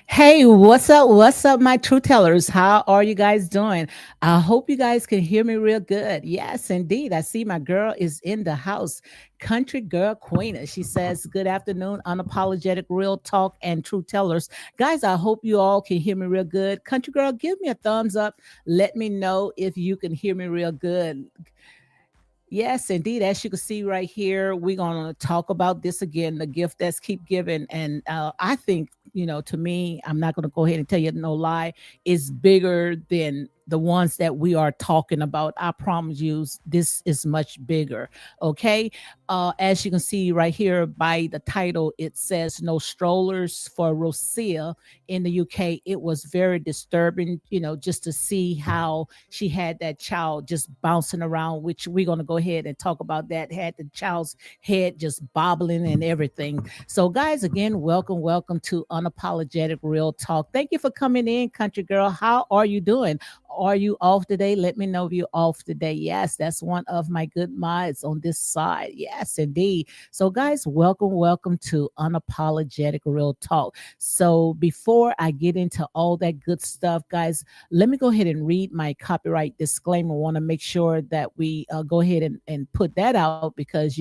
Hey, what's up? What's up, my true tellers? How are you guys doing? I hope you guys can hear me real good. Yes, indeed. I see my girl is in the house. Country Girl Queen. She says, good afternoon, unapologetic real talk and true tellers. Guys, I hope you all can hear me real good. Country Girl, give me a thumbs up. Let me know if you can hear me real good. Yes, indeed. As you can see right here, we're going to talk about this again, the gift that's keep giving. And I think, to me, I'm not going to go ahead and tell you no lie, is bigger than the ones that we are talking about. I promise you, this is much bigger. Okay. As you can see right here by the title, it says no strollers for Rocio in the UK. It was very disturbing, just to see how she had that child just bouncing around, which we're going to go ahead and talk about that. Had the child's head just bobbling and everything. So, guys, again, welcome to Unapologetic Real Talk. Thank you for coming in, Country Girl. How are you doing? Are you off today? Let me know if you're off today. Yes, that's one of my good mods on this side. Yes, indeed. So, guys, welcome to Unapologetic Real Talk. So, before I get into all that good stuff, guys, let me go ahead and read my copyright disclaimer. I want to make sure that we go ahead and put that out because,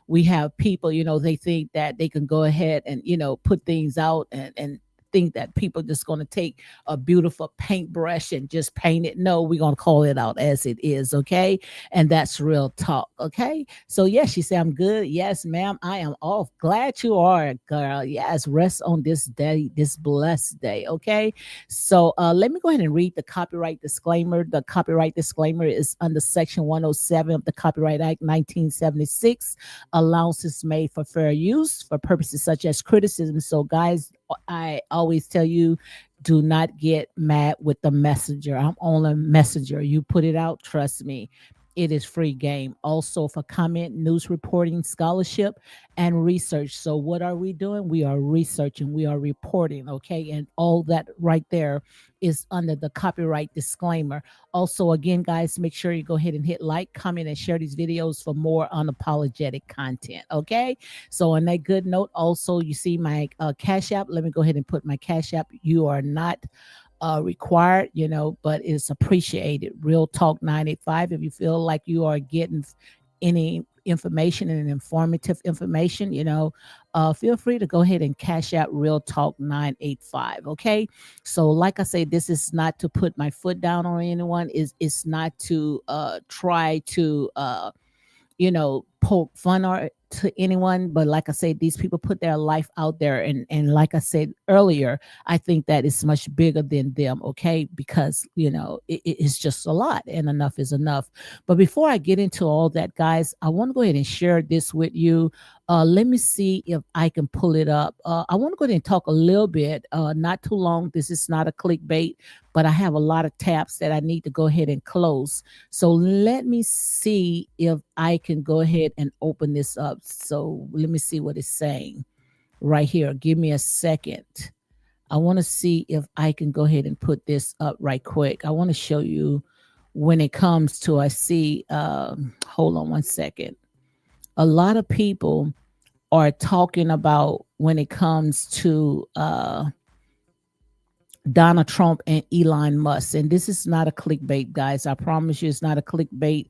we have people, they think that they can go ahead and, put things out and think that people just going to take a beautiful paintbrush and just paint it. No, we're going to call it out as it is. Okay. And that's real talk. Okay. So, yes, she said, I'm good. Yes, ma'am. I am off. Glad you are, girl. Yes. Rest on this day, this blessed day. Okay. So, let me go ahead and read the copyright disclaimer. The copyright disclaimer is under Section 107 of the Copyright Act 1976. Allowances made for fair use for purposes such as criticism. So, guys, I always tell you, do not get mad with the messenger. I'm only a messenger. You put it out, trust me. It is free game. Also for comment, news reporting, scholarship, and research. So what are we doing? We are researching, we are reporting, okay? And all that right there is under the copyright disclaimer. Also, again, guys, make sure you go ahead and hit like, comment, and share these videos for more unapologetic content, okay? So on that good note, also, you see my Cash App. Let me go ahead and put my Cash App. You are not required, but it's appreciated. Real Talk 985. If you feel like you are getting any information and informative information, feel free to go ahead and cash out Real Talk 985. Okay. So, like I say, this is not to put my foot down on anyone. It's not to try to poke fun or to anyone, but like I said, these people put their life out there, and like I said earlier, I think that it's much bigger than them. Okay, because it's just a lot, and enough is enough. But before I get into all that, guys, I want to go ahead and share this with you. Let me see if I can pull it up. I want to go ahead and talk a little bit, not too long. This is not a clickbait, but I have a lot of tabs that I need to go ahead and close. So let me see if I can go ahead and open this up. So let me see what it's saying right here. Give me a second. I want to see if I can go ahead and put this up right quick. I want to show you when it comes to, I see, hold on one second. A lot of people are talking about when it comes to Donald Trump and Elon Musk. And this is not a clickbait, guys. I promise you it's not a clickbait,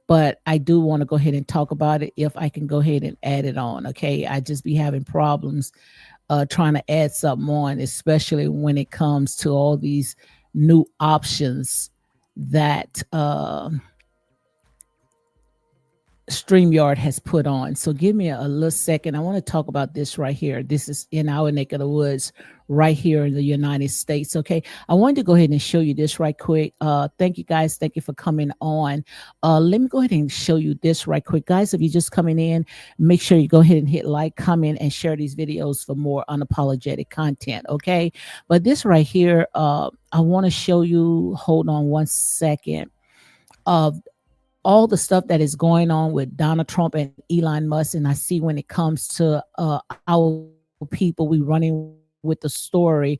but I do want to go ahead and talk about it if I can go ahead and add it on. Okay. I just be having problems trying to add something on, especially when it comes to all these new options that StreamYard has put on. So give me a little second. I want to talk about this right here. This is in our neck of the woods right here in the United States. Okay. I wanted to go ahead and show you this right quick. Thank you guys. Thank you for coming on. Let me go ahead and show you this right quick. Guys, if you're just coming in, make sure you go ahead and hit like, comment, and share these videos for more unapologetic content. Okay. But this right here, I want to show you, hold on one second, of all the stuff that is going on with Donald Trump and Elon Musk. And I see when it comes to our people, we running with the story,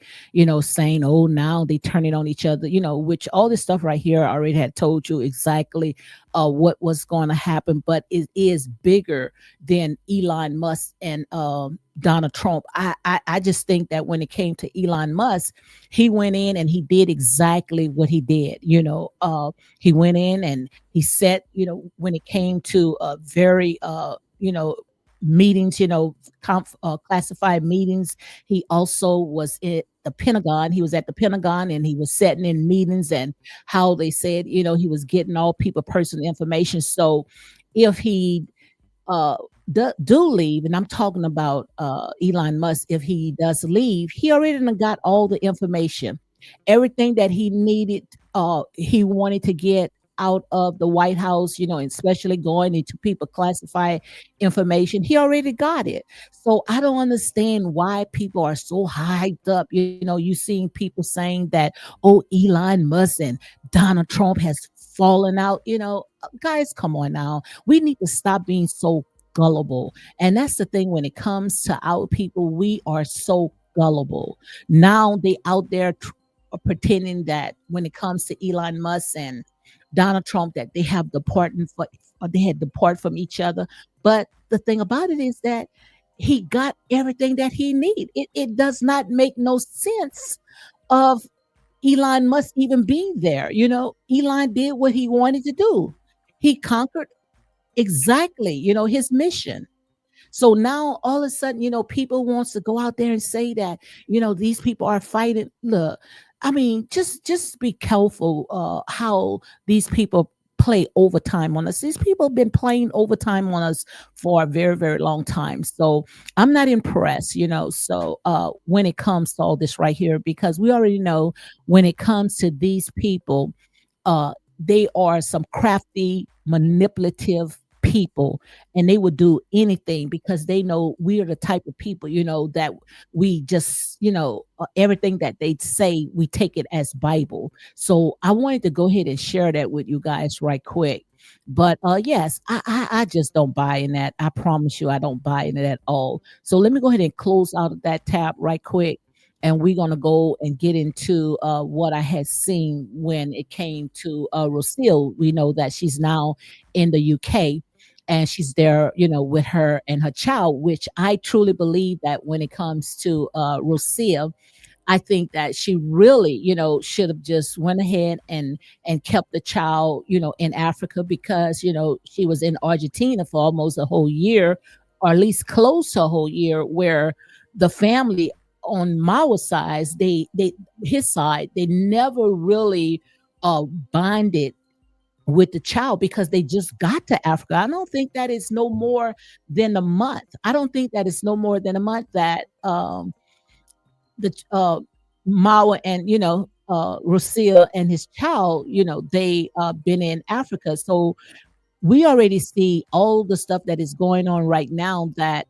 saying, oh, now they turning on each other, which all this stuff right here, I already had told you exactly what was going to happen, but it is bigger than Elon Musk and Donald Trump. I just think that when it came to Elon Musk, he went in and he did exactly what he did. He went in and he said, when it came to very, meetings, classified meetings. He also was at the Pentagon. He was at the Pentagon and he was sitting in meetings, and how they said, he was getting all people personal information. So if he uh do leave, and I'm talking about Elon Musk, if he does leave, he already done got all the information, everything that he needed, he wanted to get out of the White House, and especially going into people classified information. He already got it. So I don't understand why people are so hyped up. You seeing people saying that, oh, Elon Musk and Donald Trump has fallen out. Guys, come on now. We need to stop being so gullible. And that's the thing when it comes to our people, we are so gullible. Now they out there pretending that when it comes to Elon Musk and Donald Trump, that they have departed for, or they had depart from each other. But the thing about it is that he got everything that he need. It does not make no sense of Elon Musk even being there. Elon did what he wanted to do. He conquered exactly, his mission. So now all of a sudden, people wants to go out there and say that, these people are fighting. Look, I mean, just be careful how these people play overtime on us. These people have been playing overtime on us for a very, very long time. So I'm not impressed, So when it comes to all this right here, because we already know when it comes to these people, they are some crafty, manipulative people, and they would do anything because they know we are the type of people, that we just, everything that they say, we take it as Bible. So I wanted to go ahead and share that with you guys right quick. But yes, I just don't buy in that. I promise you, I don't buy in it at all. So let me go ahead and close out of that tab right quick. And we're going to go and get into what I had seen when it came to Rocio. We know that she's now in the UK, and she's there, with her and her child, which I truly believe that when it comes to Rocio, I think that she really, should have just went ahead and kept the child, in Africa, because, she was in Argentina for almost a whole year, or at least close to a whole year, where the family on Mao's side, his side, they never really bonded with the child because they just got to Africa. I don't think that is no more than a month. I don't think that it's no more than a month that the Mawa and Rocio and his child, they been in Africa. So we already see all the stuff that is going on right now that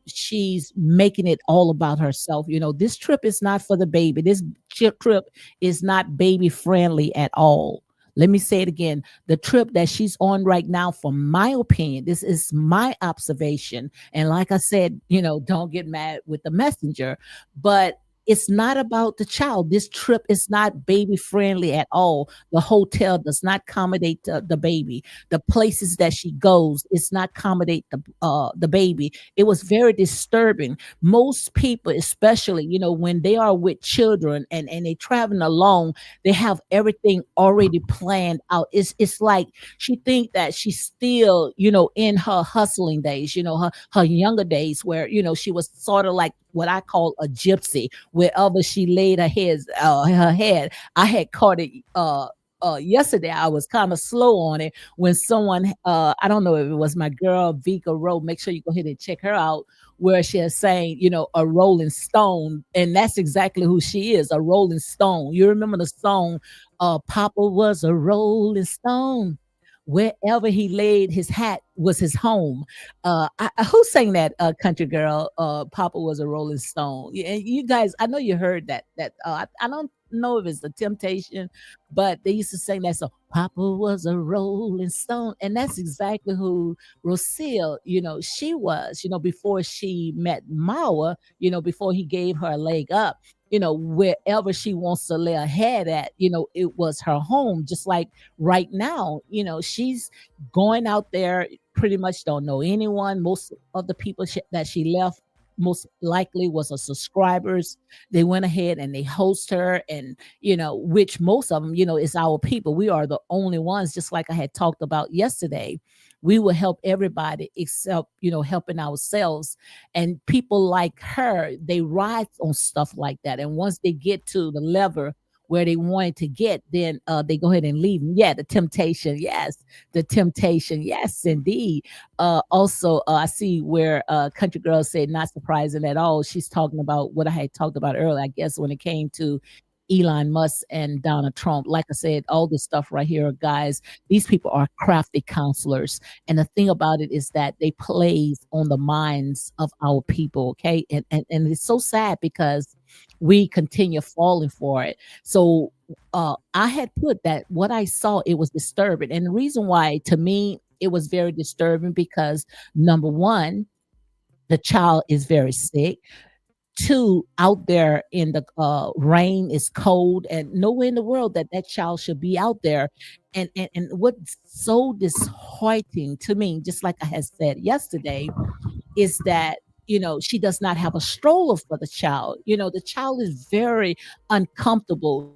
she's making it all about herself. This trip is not for the baby. This trip is not baby friendly at all. Let me say it again. The trip that she's on right now, for my opinion, this is my observation. And like I said, don't get mad with the messenger, but it's not about the child. This trip is not baby friendly at all. The hotel does not accommodate the baby. The places that she goes, it's not accommodate the baby. It was very disturbing. Most people, especially when they are with children and they traveling alone, they have everything already planned out. It's like she think that she's still in her hustling days, her younger days, where she was sort of like what I call a gypsy. Wherever she laid her head, I had caught it yesterday. I was kind of slow on it when someone, I don't know if it was my girl Vika Rowe. Make sure you go ahead and check her out, where she is saying, a Rolling Stone, and that's exactly who she is, a Rolling Stone. You remember the song, "Papa was a Rolling Stone." Wherever he laid his hat was his home. Who sang that, country girl? Papa was a Rolling Stone. Yeah, and you guys, I know you heard that. I don't know if it's the Temptation, but they used to sing that song. Papa was a Rolling Stone, and that's exactly who Rocio, she was. Before she met Mawa, before he gave her a leg up. Wherever she wants to lay her head at, it was her home. Just like right now, she's going out there, pretty much don't know anyone. Most of the people that she left most likely was her subscribers. They went ahead and they host her, and which most of them, is our people. We are the only ones, just like I had talked about yesterday. We will help everybody except helping ourselves. And people like her, they ride on stuff like that, and once they get to the level where they wanted to get, then they go ahead and leave. Yeah, the temptation. Yes, the temptation. Yes, indeed. Also, I see where Country Girl said, not surprising at all. She's talking about what I had talked about earlier, I guess, when it came to Elon Musk and Donald Trump. Like I said, all this stuff right here, guys, these people are crafty counselors. And the thing about it is that they plays on the minds of our people, okay? And it's so sad because we continue falling for it. So I had put that what I saw, it was disturbing. And the reason why, to me, it was very disturbing because number one, the child is very sick. Two, out there in the rain is cold, and nowhere in the world that that child should be out there. And what's so disheartening to me, just like I had said yesterday, is that she does not have a stroller for the child. The child is very uncomfortable.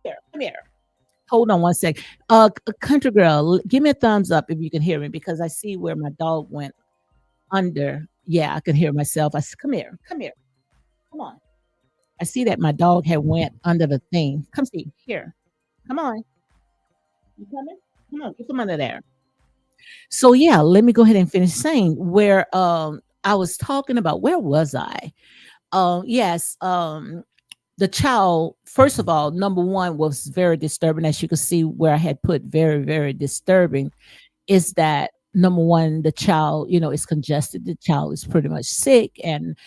Here, come here. Hold on one sec. Country girl, give me a thumbs up if you can hear me, because I see where my dog went under. Yeah, I can hear myself. Come here, come here, come on. I see that my dog had went under the thing. Come see here. Come on. You coming? Come on, get from under there. So yeah, let me go ahead and finish saying where I was talking about. Where was I? Yes, the child, first of all, number one, was very disturbing. As you can see where I had put very, very disturbing, is that number one, the child, is congested. The child is pretty much sick. And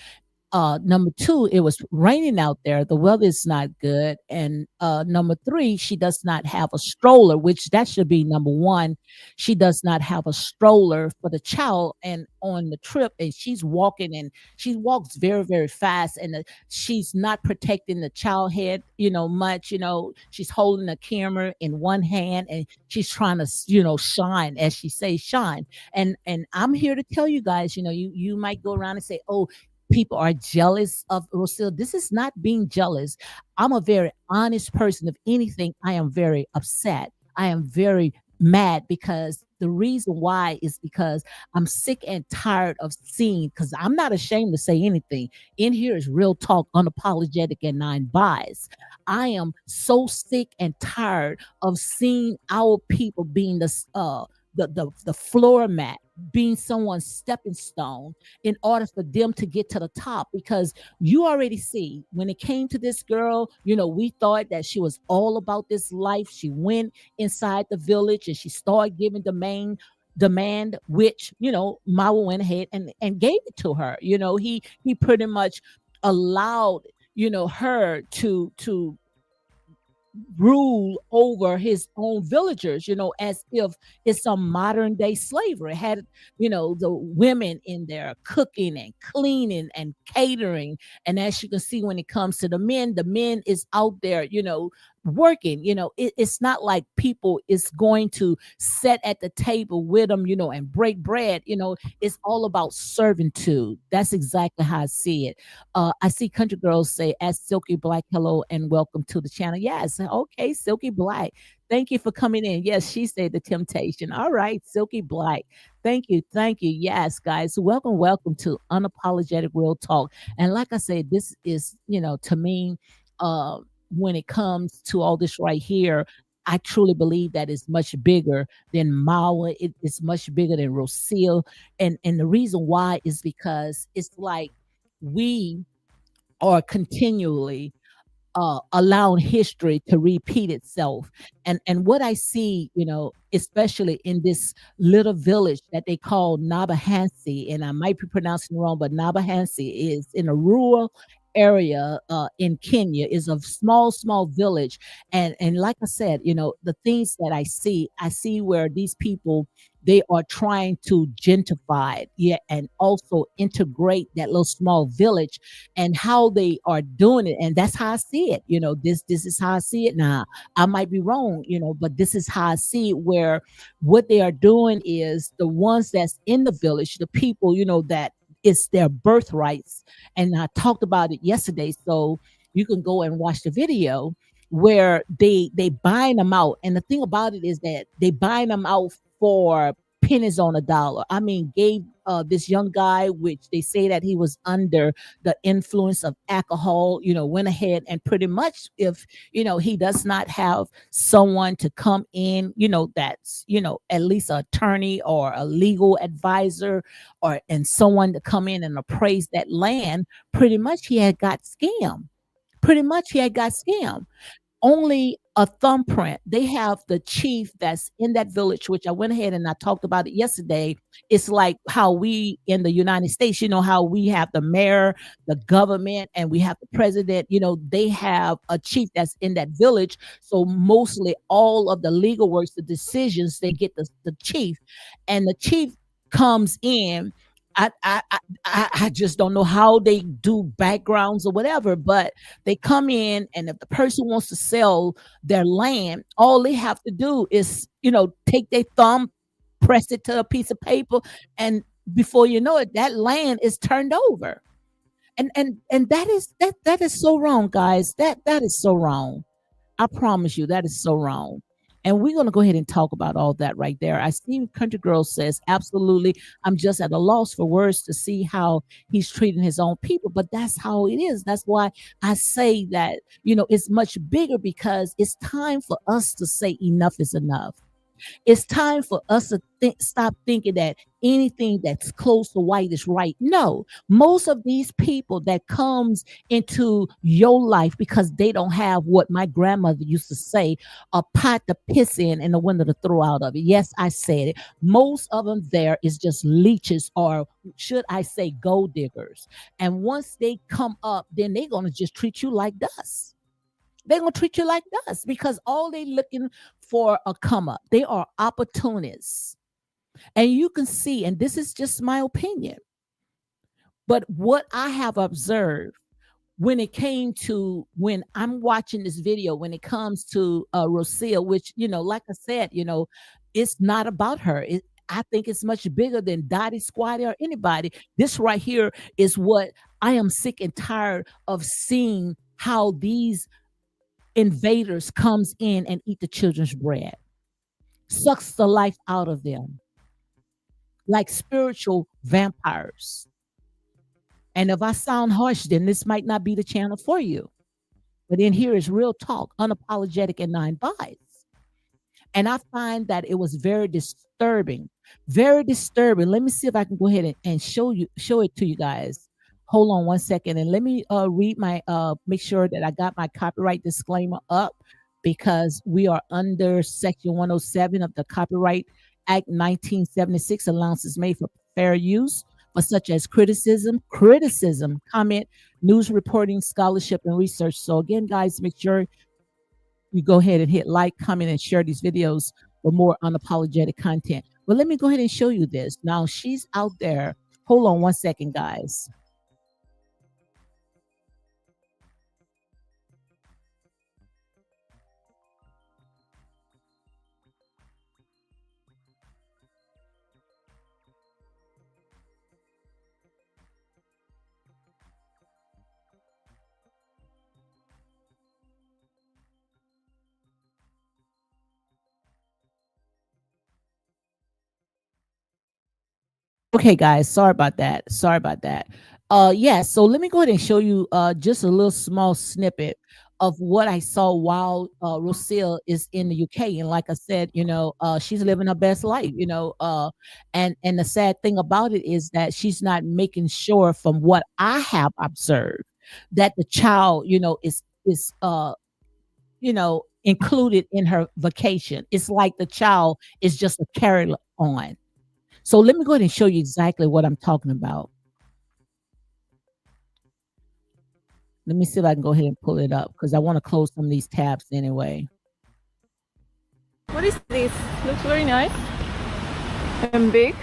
number two, it was raining out there. The weather is not good. And number three, she does not have a stroller, which that should be number one. She does not have a stroller for the child and on the trip. And she's walking, and she walks very, very fast. And she's not protecting the child head, much. She's holding a camera in one hand, and she's trying to, shine, as she says, shine. And I'm here to tell you guys, you might go around and say, oh, people are jealous of Rocio. This is not being jealous. I'm a very honest person. If anything, I am very upset. I am very mad because the reason why is because I'm sick and tired of seeing, because I'm not ashamed to say anything. In here is real talk, unapologetic and nine bias. I am so sick and tired of seeing our people being the floor mat, being someone's stepping stone in order for them to get to the top. Because you already see when it came to this girl, we thought that she was all about this life. She went inside the village and she started giving the main demand, which Mawa went ahead and gave it to her. He pretty much allowed her to rule over his own villagers, as if it's some modern day slavery. Had, the women in there cooking and cleaning and catering. And as you can see, when it comes to the men is out there, working. It's not like people is going to sit at the table with them, and break bread. It's all about servitude. That's exactly how I see it. I see country girls say, "As Silky Black, hello and welcome to the channel." Yes, okay, Silky Black. Thank you for coming in. Yes, she said the temptation. All right, Silky Black. Thank you, thank you. Yes, guys, welcome, welcome to Unapologetic Real Talk. And like I said, this is, to me, uh, when it comes to all this right here, I truly believe that it's much bigger than Mawa. It's much bigger than Rocio. And the reason why is because it's like we are continually allowing history to repeat itself. And what I see, especially in this little village that they call Nabahansi, and I might be pronouncing it wrong, but Nabahansi is in a rural area in Kenya, is a small village. And like I said, the things that I see where these people, they are trying to gentrify it, yeah, and also integrate that little small village, and how they are doing it. And that's how I see it. This is how I see it. Now, I might be wrong, but this is how I see it, where what they are doing is the ones that's in the village, the people, that it's their birthrights. And I talked about it yesterday. So you can go and watch the video where they buying them out. And the thing about it is that they buying them out for pennies on a dollar. I mean, gave this young guy, which they say that he was under the influence of alcohol, went ahead and pretty much, if he does not have someone to come in, that's at least an attorney or a legal advisor, or and someone to come in and appraise that land, pretty much he had got scammed. Pretty much he had got scammed. Only a thumbprint. They have the chief that's in that village, which I went ahead and I talked about it yesterday. It's like how we in the United States, how we have the mayor, the government, and we have the president. They have a chief that's in that village. So mostly all of the legal works, the decisions, they get the chief, and the chief comes in. I just don't know how they do backgrounds or whatever, but they come in, and if the person wants to sell their land, all they have to do is, take their thumb, press it to a piece of paper, and before you know it, that land is turned over. And that is so wrong, guys. That is so wrong. I promise you, that is so wrong. And we're going to go ahead and talk about all that right there. I see Country Girl says, absolutely. I'm just at a loss for words to see how he's treating his own people. But that's how it is. That's why I say that, it's much bigger, because it's time for us to say enough is enough. It's time for us to stop thinking that anything that's close to white is right. No, most of these people that comes into your life because they don't have what my grandmother used to say, a pot to piss in and a window to throw out of it. Yes, I said it. Most of them there is just leeches, or should I say gold diggers. And once they come up, then they're going to just treat you like dust. They're gonna treat you like dust, because all they looking for a come up. They are opportunists. And you can see, and this is just my opinion, but what I have observed when it came to, when I'm watching this video, when it comes to Rocio, which, like I said, it's not about her. I think it's much bigger than Dottie, Squatty, or anybody. This right here is what I am sick and tired of seeing, how these invaders comes in and eat the children's bread. sucks the life out of them like spiritual vampires. And if I sound harsh, then this might not be the channel for you. But in here is real talk, unapologetic and non-biased. And I find that it was very disturbing, very disturbing. Let me see if I can go ahead and show it to you guys. Hold on one second and let me read my make sure that I got my copyright disclaimer up because we are under section 107 of the Copyright Act 1976. Allowances made for fair use for such as criticism, comment, news reporting, scholarship, and research. So again, guys, make sure you go ahead and hit like, comment, and share these videos for more unapologetic content. But let me go ahead and show you this. Now she's out there. Hold on one second, guys. Okay, guys, sorry about that. Sorry about that. Yeah, so let me go ahead and show you just a little small snippet of what I saw while Rocio is in the UK. And like I said, she's living her best life, and the sad thing about it is that she's not making sure from what I have observed that the child, is included in her vacation. It's like the child is just a carry on. So let me go ahead and show you exactly what I'm talking about. Let me see if I can go ahead and pull it up because I want to close some of these tabs anyway. What is this? Looks very nice and big.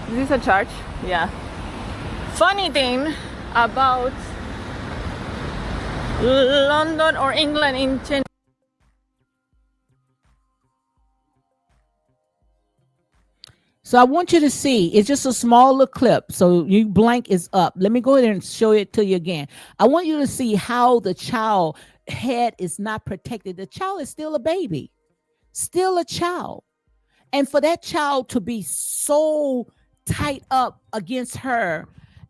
Is this a church? Yeah. Funny thing about London or England in general. So I want you to see, it's just a small little clip. So you blank is up. Let me go ahead and show it to you again. I want you to see how the child head is not protected. The child is still a baby, still a child. And for that child to be so tight up against her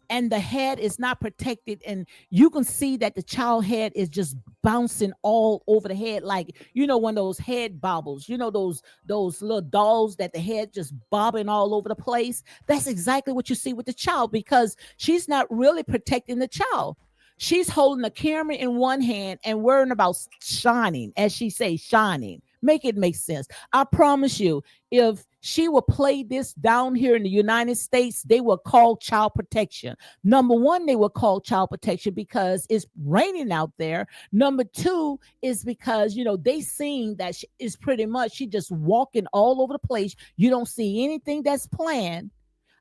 and the head is not protected, and you can see that the child head is just bouncing all over the head, like when those head bobbles, those little dolls that the head just bobbing all over the place. That's exactly what you see with the child because she's not really protecting the child. She's holding the camera in one hand and worrying about shining, as she says, shining. Make it make sense. I promise you, if she will play this down here in the United States, they will call child protection. Number one, they will call child protection because it's raining out there. Number two is because, they seen that is pretty much she just walking all over the place. You don't see anything that's planned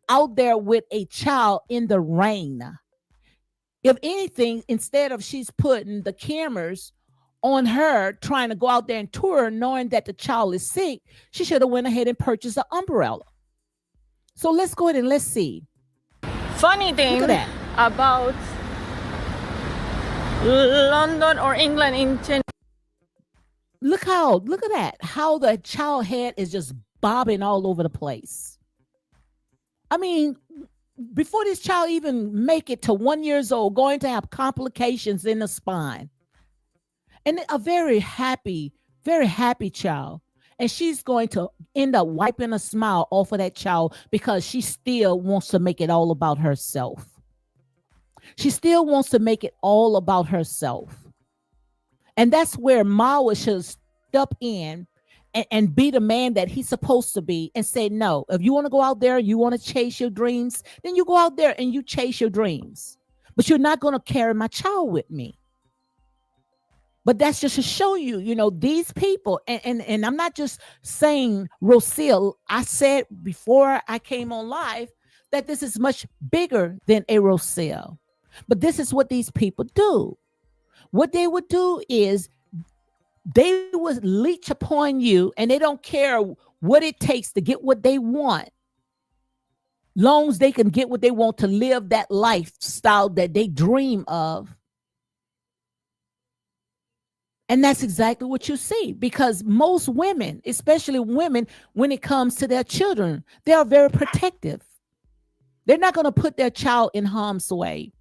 out there with a child in the rain. If anything, instead of she's putting the cameras on her trying to go out there and tour knowing that the child is sick, she should have went ahead and purchased an umbrella. So let's go ahead and let's see. Funny thing about London or England in general. Look at that, how the child head is just bobbing all over the place. I mean, before this child even make it to 1 year old, going to have complications in the spine. And a very happy child. And she's going to end up wiping a smile off of that child because she still wants to make it all about herself. She still wants to make it all about herself. And that's where Mawa should step in and be the man that he's supposed to be and say, no, if you want to go out there, you want to chase your dreams, then you go out there and you chase your dreams. But you're not going to carry my child with me. But that's just to show you, these people, and I'm not just saying Rocio. I said before I came on live that this is much bigger than a Rocio. But this is what these people do. What they would do is they would leech upon you, and they don't care what it takes to get what they want. Long as they can get what they want to live that lifestyle that they dream of. And that's exactly what you see because most women, especially women, when it comes to their children, they are very protective. They're not going to put their child in harm's way.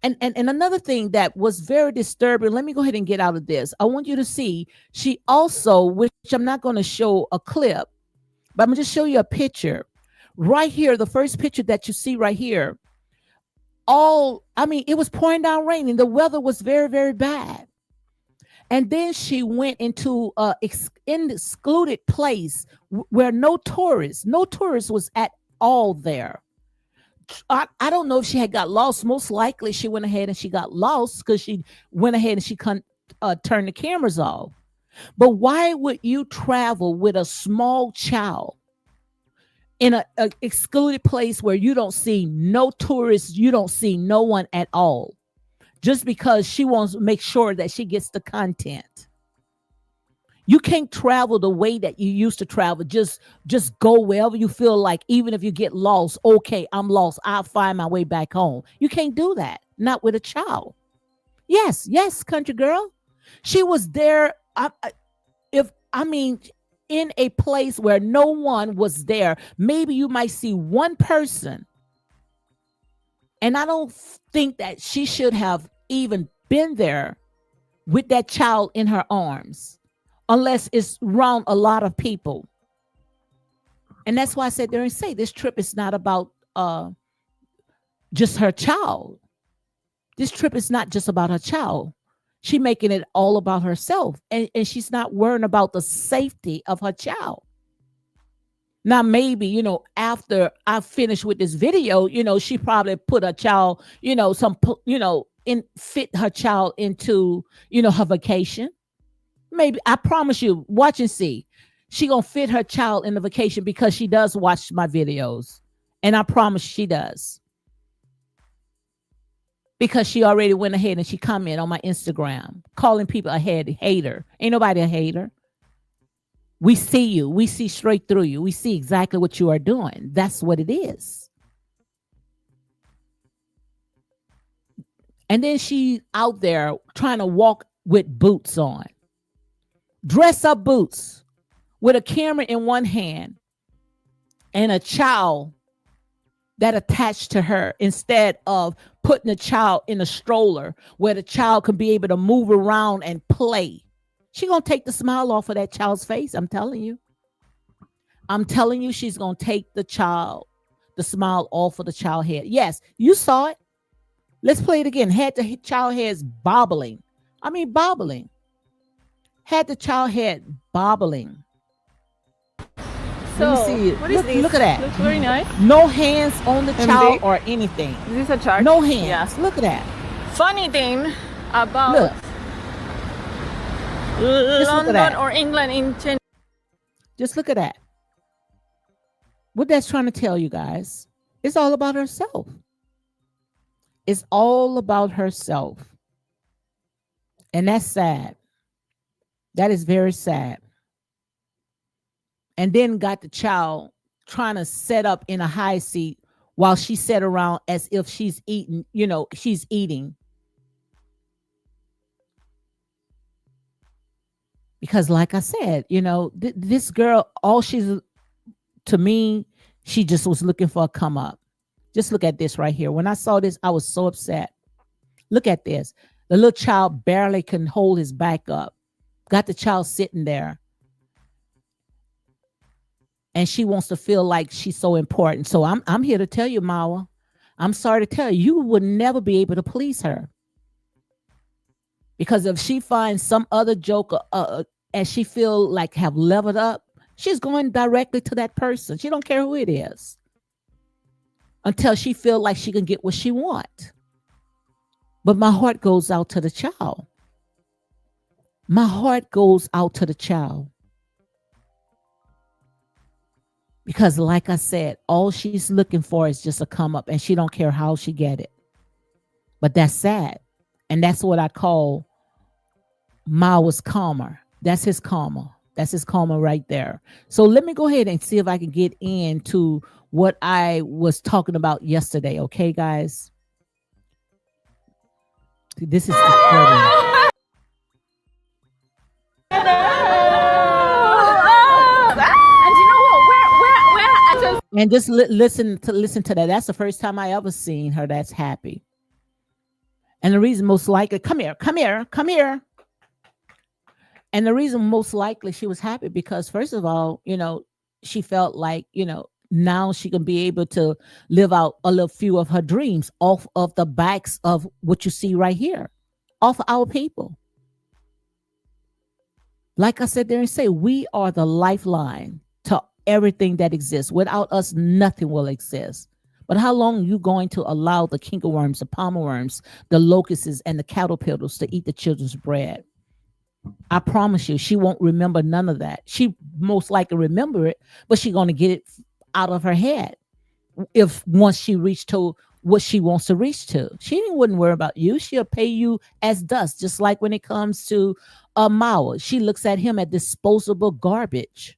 And another thing that was very disturbing, let me go ahead and get out of this. I want you to see, she also, which I'm not going to show a clip, but I'm going to just show you a picture. Right here, the first picture that you see right here, it was pouring down rain and the weather was very, very bad. And then she went into a excluded place where no tourists was at all there. I don't know if she had got lost. Most likely she went ahead and she got lost because she went ahead and she turned the cameras off. But why would you travel with a small child in a excluded place where you don't see no tourists, you don't see no one at all, just because she wants to make sure that she gets the content? You can't travel the way that you used to travel. Just go wherever you feel like, even if you get lost. Okay, I'm lost. I'll find my way back home. You can't do that. Not with a child. Yes, yes, country girl. She was there. If I mean, in a place where no one was there, maybe you might see one person. And I don't think that she should have even been there with that child in her arms unless it's around a lot of people. And that's why I said there and say this trip is not about just her child. This trip is not just about her child. She's making it all about herself. And she's not worrying about the safety of her child. Now, maybe, after I finish with this video, she probably put her child, fit her child into, her vacation. Maybe, I promise you, watch and see. She gonna fit her child in the vacation because she does watch my videos. And I promise she does. Because she already went ahead and she commented on my Instagram, calling people a hater. Ain't nobody a hater. We see you. We see straight through you. We see exactly what you are doing. That's what it is. And then she out there trying to walk with boots on. Dress up boots with a camera in one hand and a child that attached to her, instead of putting the child in a stroller where the child can be able to move around and play. She gonna take the smile off of that child's face. I'm telling you. She's gonna take the smile off of the child head. Yes, you saw it. Let's play it again. Had the child heads bobbling. Bobbling. Had the child head bobbling. So, let me see it. What is this? Look at that. Looks very nice. No hands on the And child big. or anything. Is this a church? No hands. Yeah. Look at that. Funny thing about Look. Just look at London that. or England in general. Just look at that. What that's trying to tell you guys, it's all about herself. It's all about herself. And that's sad. That is very sad. And then got the child trying to set up in a high seat while she sat around as if she's eating, she's eating. Because like I said, this girl, to me, she just was looking for a come up. Just look at this right here. When I saw this, I was so upset. Look at this. The little child barely can hold his back up. Got the child sitting there. And she wants to feel like she's so important. So I'm here to tell you, Mawa, I'm sorry to tell you, you would never be able to please her. Because if she finds some other joker and she feel like have leveled up, she's going directly to that person. She don't care who it is. Until she feel like she can get what she want. But my heart goes out to the child. My heart goes out to the child. Because like I said, all she's looking for is just a come up, and she don't care how she get it. But that's sad. And that's what I call Mawa's karma. That's his karma. That's his karma right there. So let me go ahead and see if I can get into what I was talking about yesterday. Okay, guys? This is disturbing. And just listen to that. That's the first time I ever seen her that's happy. And the reason most likely, come here, come here, come here. And the reason most likely she was happy because first of all, she felt like, now she can be able to live out a little few of her dreams off of the backs of what you see right here, off of our people. Like I said there and say, we are the lifeline to everything that exists. Without us, nothing will exist. But how long are you going to allow the cankerworms, the palmer worms, the locusts, and the caterpillars to eat the children's bread? I promise you, she won't remember none of that. She most likely remember it, but she's going to get it out of her head if once she reached to what she wants to reach to. She wouldn't worry about you. She'll pay you as dust, just like when it comes to Mao. She looks at him as disposable garbage.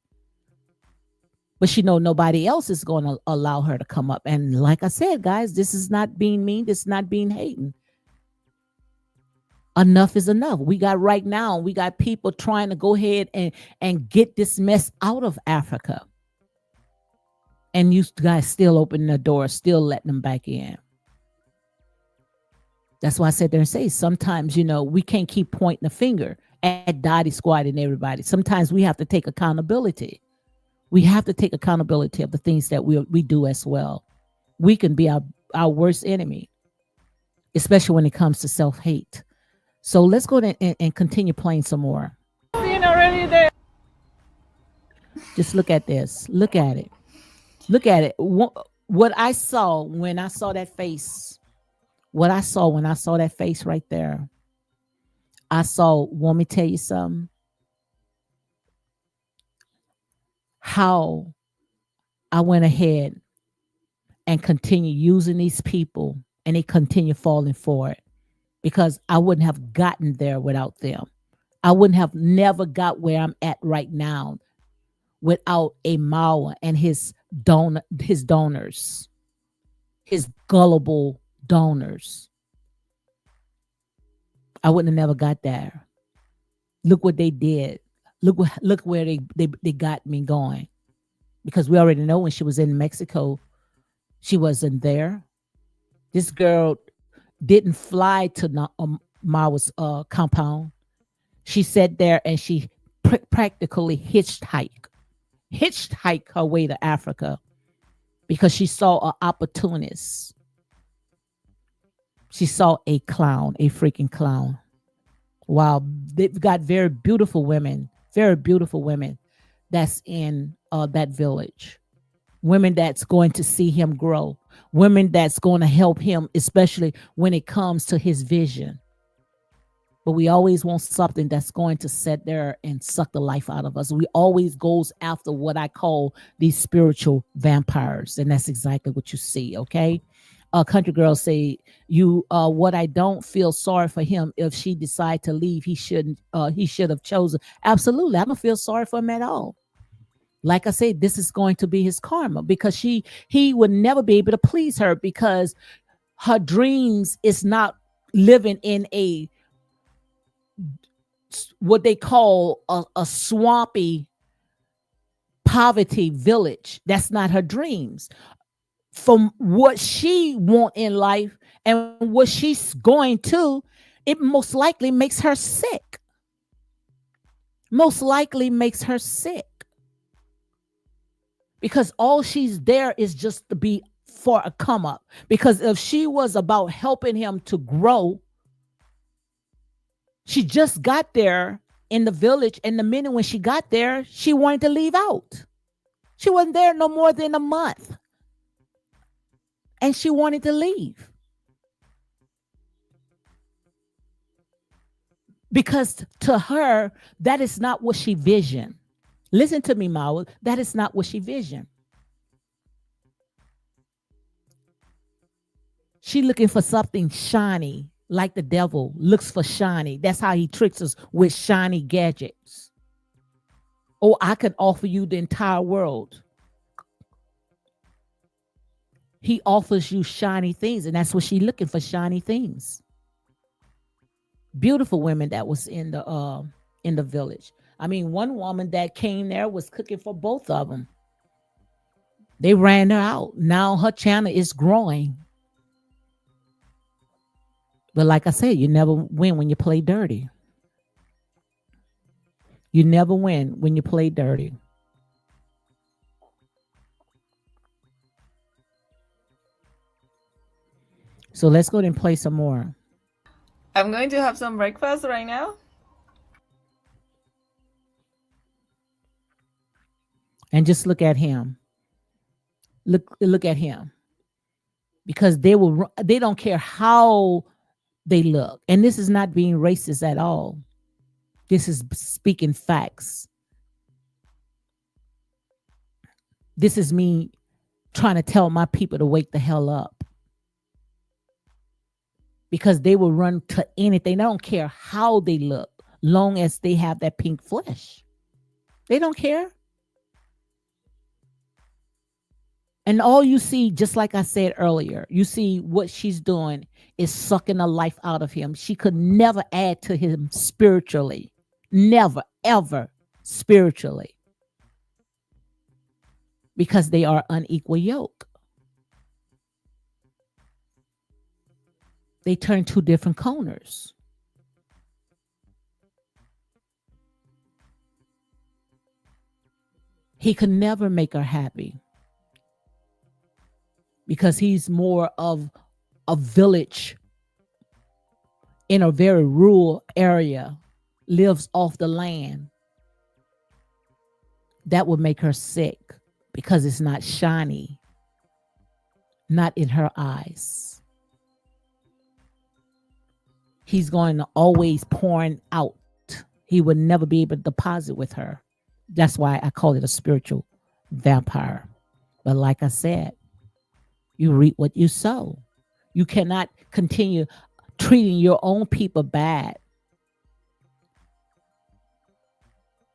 But she know nobody else is going to allow her to come up. And like I said, guys, this is not being mean. This is not being hating. Enough is enough. We got right now, we got people trying to go ahead and get this mess out of Africa. And you guys still opening the door, still letting them back in. That's why I said there and say sometimes, we can't keep pointing the finger at Dottie Squad and everybody. Sometimes we have to take accountability. We have to take accountability of the things that we do as well. We can be our worst enemy, especially when it comes to self-hate. So let's go and continue playing some more. Seen already there. Just look at this. Look at it. Look at it. What I saw when I saw that face, what I saw when I saw that face right there, I saw, want me to tell you something? How I went ahead and continue using these people and they continue falling for it because I wouldn't have gotten there without them. I wouldn't have never got where I'm at right now without a Mawa and his donors, his gullible donors. I wouldn't have never got there. Look what they did. Look where they got me going. Because we already know when she was in Mexico, she wasn't there. This girl didn't fly to Mawa's compound. She sat there and she practically hitchhiked her way to Africa because she saw an opportunist. She saw a clown, a freaking clown. Wow, they've got very beautiful women that's in that village. Women that's going to see him grow. Women that's going to help him, especially when it comes to his vision. But we always want something that's going to sit there and suck the life out of us. We always goes after what I call these spiritual vampires, and that's exactly what you see. Okay, country girls say what I don't feel sorry for him if she decide to leave. He shouldn't. He should have chosen. Absolutely, I don't feel sorry for him at all. Like I said, this is going to be his karma because he would never be able to please her because her dreams is not living in a what they call a swampy poverty village. That's not her dreams. From what she want in life and what she's going to, it most likely makes her sick. Most likely makes her sick. Because all she's there is just to be for a come up. Because if she was about helping him to grow, she just got there in the village, and the minute when she got there, she wanted to leave out. She wasn't there no more than a month, and she wanted to leave because to her, that is not what she visioned. Listen to me, Mawa. That is not what she visioned. She looking for something shiny, like the devil looks for shiny. That's how he tricks us with shiny gadgets. Oh, I can offer you the entire world. He offers you shiny things, and that's what she's looking for, shiny things. Beautiful women that was in the village. I mean, one woman that came there was cooking for both of them. They ran her out. Now her channel is growing. But like I said, you never win when you play dirty. You never win when you play dirty. So let's go ahead and play some more. I'm going to have some breakfast right now. And just look at him. Look at him. Because they don't care how they look. And this is not being racist at all. This is speaking facts. This is me trying to tell my people to wake the hell up. Because they will run to anything. They don't care how they look, long as they have that pink flesh. They don't care. And all you see, just like I said earlier, you see what she's doing is sucking the life out of him. She could never add to him spiritually. Never, ever spiritually. Because they are unequal yoke. They turn two different corners. He could never make her happy. Because he's more of a village in a very rural area, lives off the land. That would make her sick because it's not shiny, not in her eyes. He's going to always pouring out. He would never be able to deposit with her. That's why I call it a spiritual vampire. But like I said, you reap what you sow. You cannot continue treating your own people bad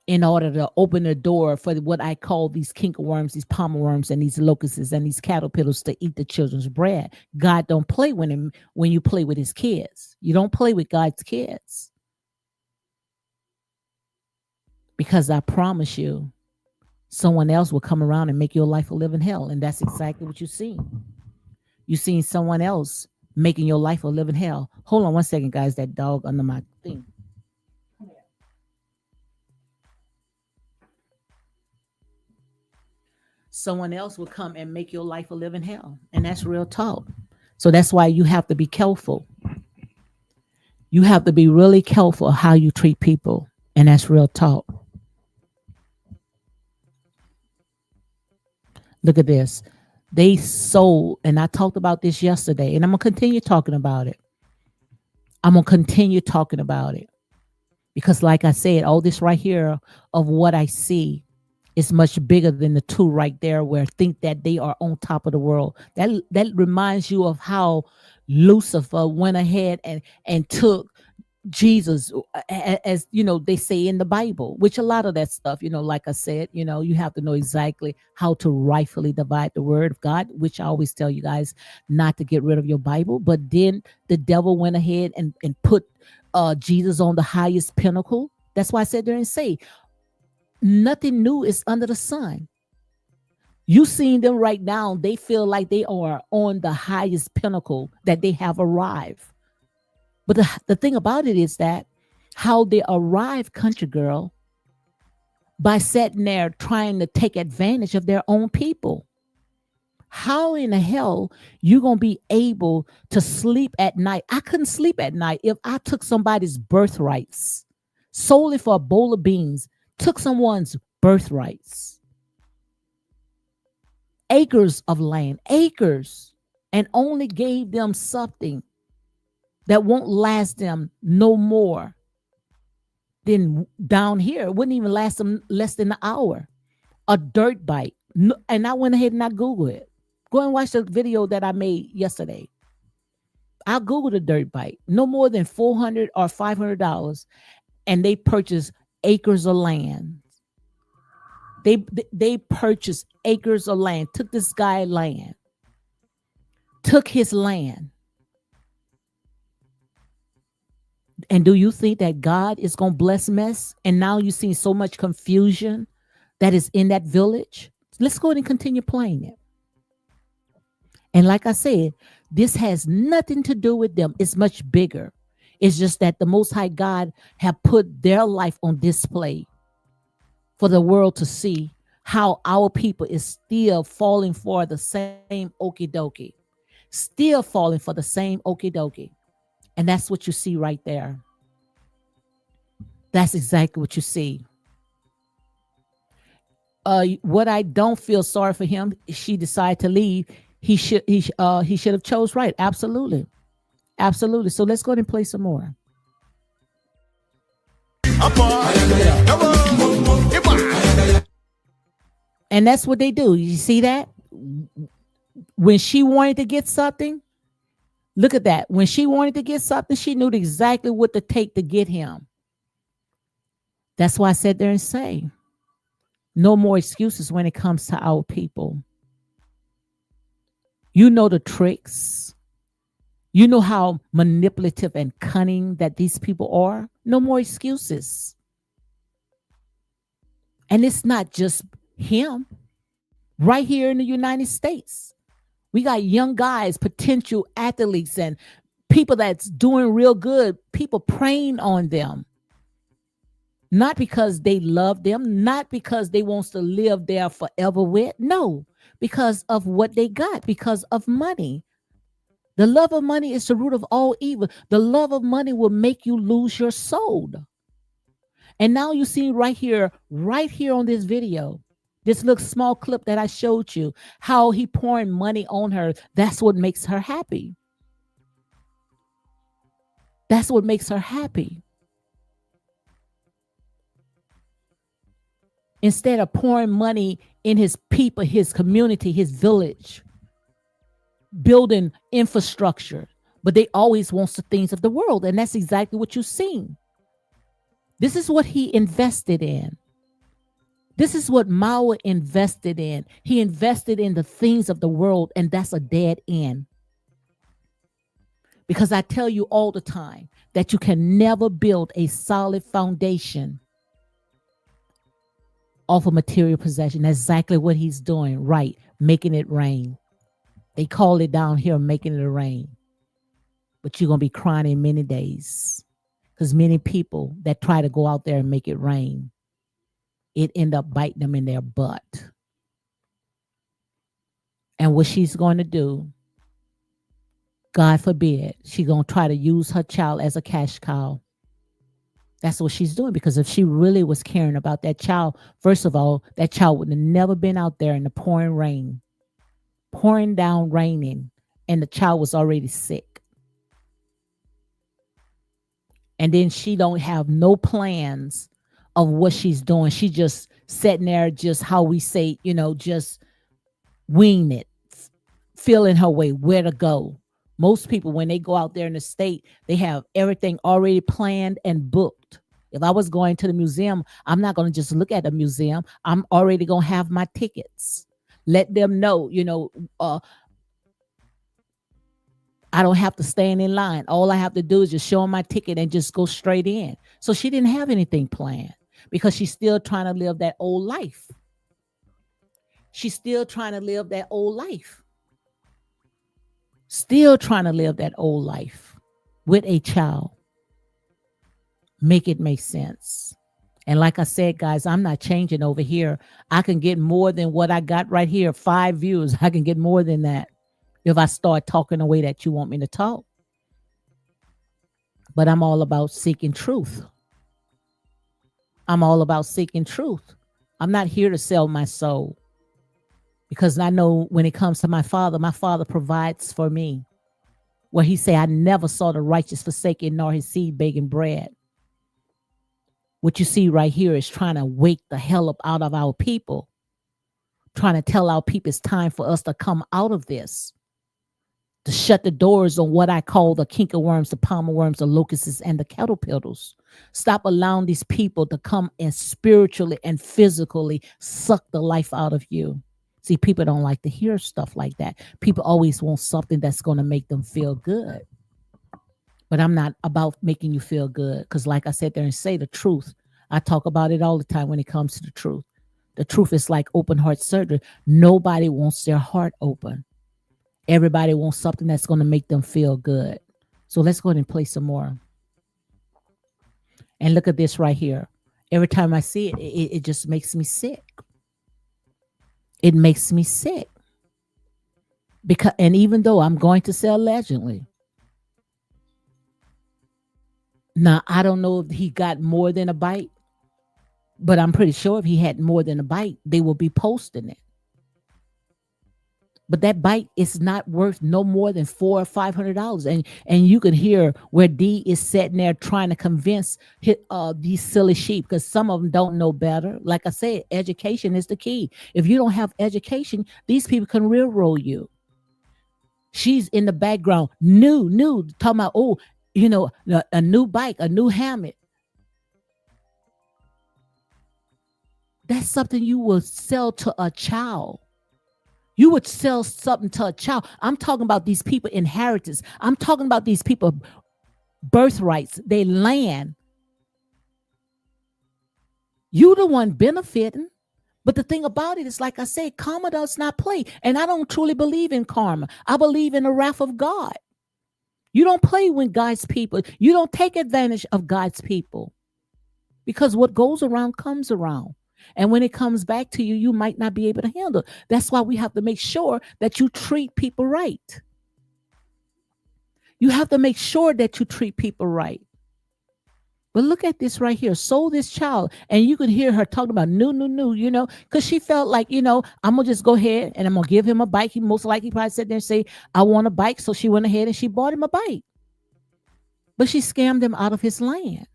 in order to open the door for what I call these kinkerworms, these palmer worms, and these locusts and these caterpillars to eat the children's bread. God don't play when you play with his kids. You don't play with God's kids. Because I promise you, someone else will come around and make your life a living hell. And that's exactly what you see. You seen someone else making your life a living hell. Hold on one second, guys. That dog under my thing. Someone else will come and make your life a living hell. And that's real talk. So that's why you have to be careful. You have to be really careful how you treat people. And that's real talk. Look at this. They sold, and I talked about this yesterday, and I'm going to continue talking about it. I'm going to continue talking about it. Because like I said, all this right here of what I see is much bigger than the two right there where think that they are on top of the world. That reminds you of how Lucifer went ahead and took Jesus, as you know, they say in the Bible, which a lot of that stuff, like I said, you have to know exactly how to rightfully divide the word of God, which I always tell you guys not to get rid of your Bible. But then the devil went ahead and put Jesus on the highest pinnacle. That's why I said there and say, nothing new is under the sun. You seen them right now, they feel like they are on the highest pinnacle, that they have arrived. But the thing about it is that how they arrive, country girl, by sitting there trying to take advantage of their own people. How in the hell you going to be able to sleep at night? I couldn't sleep at night if I took somebody's birthrights solely for a bowl of beans, took someone's birthrights, acres of land, acres, and only gave them something that won't last them no more than down here. It wouldn't even last them less than an hour. A dirt bike. And I went ahead and I Googled it. Go and watch the video that I made yesterday. I Googled a dirt bike. No more than $400 or $500. And they purchased acres of land. They purchased acres of land. Took this guy land. Took his land. And do you think that God is going to bless mess? And now you see so much confusion that is in that village. Let's go ahead and continue playing it. And like I said, this has nothing to do with them. It's much bigger. It's just that the Most High God have put their life on display for the world to see how our people is still falling for the same okie dokie, still falling for the same okie dokie. And that's what you see right there. That's exactly what you see. What I don't feel sorry for him. She decided to leave. He should have chose right. Absolutely, absolutely. So let's go ahead and play some more. And that's what they do. You see that? When she wanted to get something, look at that. When she wanted to get something, she knew exactly what to take to get him. That's why I sat there and say, no more excuses when it comes to our people. You know the tricks. You know how manipulative and cunning that these people are. No more excuses. And it's not just him. Right here in the United States, we got young guys, potential athletes, and people that's doing real good, people preying on them. Not because they love them, not because they wants to live there forever with. No, because of what they got, because of money. The love of money is the root of all evil. The love of money will make you lose your soul. And now you see right here on this video, this little small clip that I showed you, how he pouring money on her. That's what makes her happy. That's what makes her happy. Instead of pouring money in his people, his community, his village, building infrastructure, but they always wants the things of the world. And that's exactly what you've seen. This is what he invested in. This is what Mao invested in. He invested in the things of the world, and that's a dead end. Because I tell you all the time that you can never build a solid foundation off of material possession. That's exactly what he's doing, right? Making it rain. They call it down here making it rain. But you're going to be crying in many days. Because many people that try to go out there and make it rain, it end up biting them in their butt. And what she's going to do, God forbid, she's going to try to use her child as a cash cow. That's what she's doing, because if she really was caring about that child, first of all, that child would have never been out there in the pouring rain, pouring down raining, and the child was already sick. And then she don't have no plans of what she's doing. She just sitting there, just how we say, just wing it, feeling her way, where to go. Most people, when they go out there in the state, they have everything already planned and booked. If I was going to the museum, I'm not going to just look at the museum. I'm already going to have my tickets. Let them know, I don't have to stand in line. All I have to do is just show them my ticket and just go straight in. So she didn't have anything planned because she's still trying to live that old life. She's still trying to live that old life. Still trying to live that old life with a child. Make it make sense. And like I said, guys, I'm not changing over here. I can get more than what I got right here. 5 views. I can get more than that if I start talking the way that you want me to talk. But I'm all about seeking truth. I'm all about seeking truth. I'm not here to sell my soul. Because I know when it comes to my father provides for me. Where he say, I never saw the righteous forsaken nor his seed begging bread. What you see right here is trying to wake the hell up out of our people. Trying to tell our people it's time for us to come out of this. To shut the doors on what I call the cankerworms, the palmer worms, the locusts, and the caterpillars. Stop allowing these people to come and spiritually and physically suck the life out of you. See, people don't like to hear stuff like that. People always want something that's going to make them feel good. But I'm not about making you feel good. Because like I said there and say the truth. I talk about it all the time when it comes to the truth. The truth is like open heart surgery. Nobody wants their heart open. Everybody wants something that's going to make them feel good. So let's go ahead and play some more. And look at this right here. Every time I see it, it just makes me sick. It makes me sick. Because, and even though I'm going to say allegedly, now I don't know if he got more than a bite, but I'm pretty sure if he had more than a bite, they will be posting it. But that bite is not worth no more than $400 or $500, and you can hear where D is sitting there trying to convince these silly sheep, because some of them don't know better. Like I said, education is the key. If you don't have education, these people can railroad you. She's in the background, new, talking about, oh, a new bike, a new helmet. That's something you will sell to a child. You would sell something to a child. I'm talking about these people inheritance. I'm talking about these people birthrights, they land. You the one benefiting. But the thing about it is, like I said, karma does not play. And I don't truly believe in karma. I believe in the wrath of God. You don't play with God's people. You don't take advantage of God's people. Because what goes around comes around. And when it comes back to you, you might not be able to handle it. That's why we have to make sure that you treat people right. You have to make sure that you treat people right. But look at this right here. Sold this child. And you could hear her talking about new, because she felt like, I'm going to just go ahead and I'm going to give him a bike. He most likely probably sat there and say, I want a bike. So she went ahead and she bought him a bike. But she scammed him out of his land.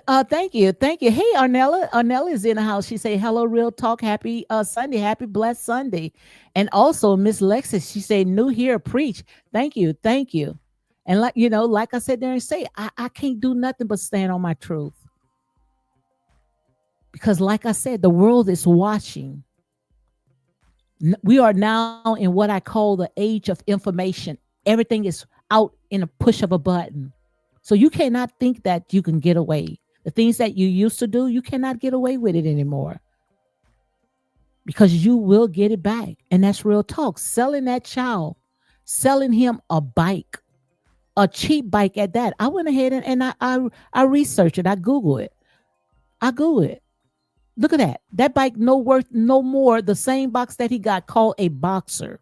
Thank you. Hey, Arnella. Arnella is in the house. She say, hello, real talk. Happy Sunday. Happy blessed Sunday. And also Miss Lexus, she say, new here, preach. Thank you. And like I said there and say, I can't do nothing but stand on my truth. Because like I said, the world is watching. We are now in what I call the age of information. Everything is out in a push of a button. So you cannot think that you can get away. The things that you used to do, you cannot get away with it anymore. Because you will get it back. And that's real talk. Selling that child, selling him a bike, a cheap bike at that. I went ahead and I researched it. I Googled it. Look at that. That bike worth no more. The same box that he got called a Boxer.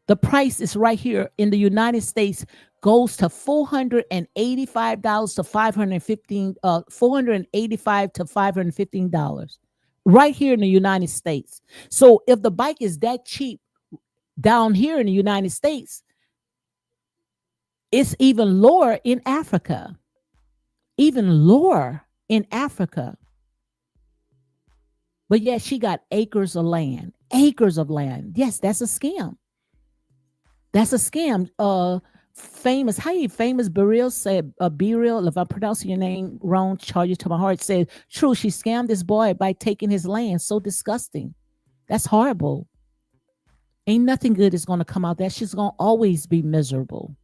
The price is right here in the United States, goes to $485 to $515 right here in the United States. So if the bike is that cheap down here in the United States, it's even lower in Africa. Even lower in Africa. But yet she got acres of land. Acres of land. Yes, that's a scam. That's a scam. Famous Beryl said, Beryl, if I'm pronouncing your name wrong, charge you to my heart, said, true, she scammed this boy by taking his land. So disgusting. That's horrible. Ain't nothing good is going to come out there. She's going to always be miserable.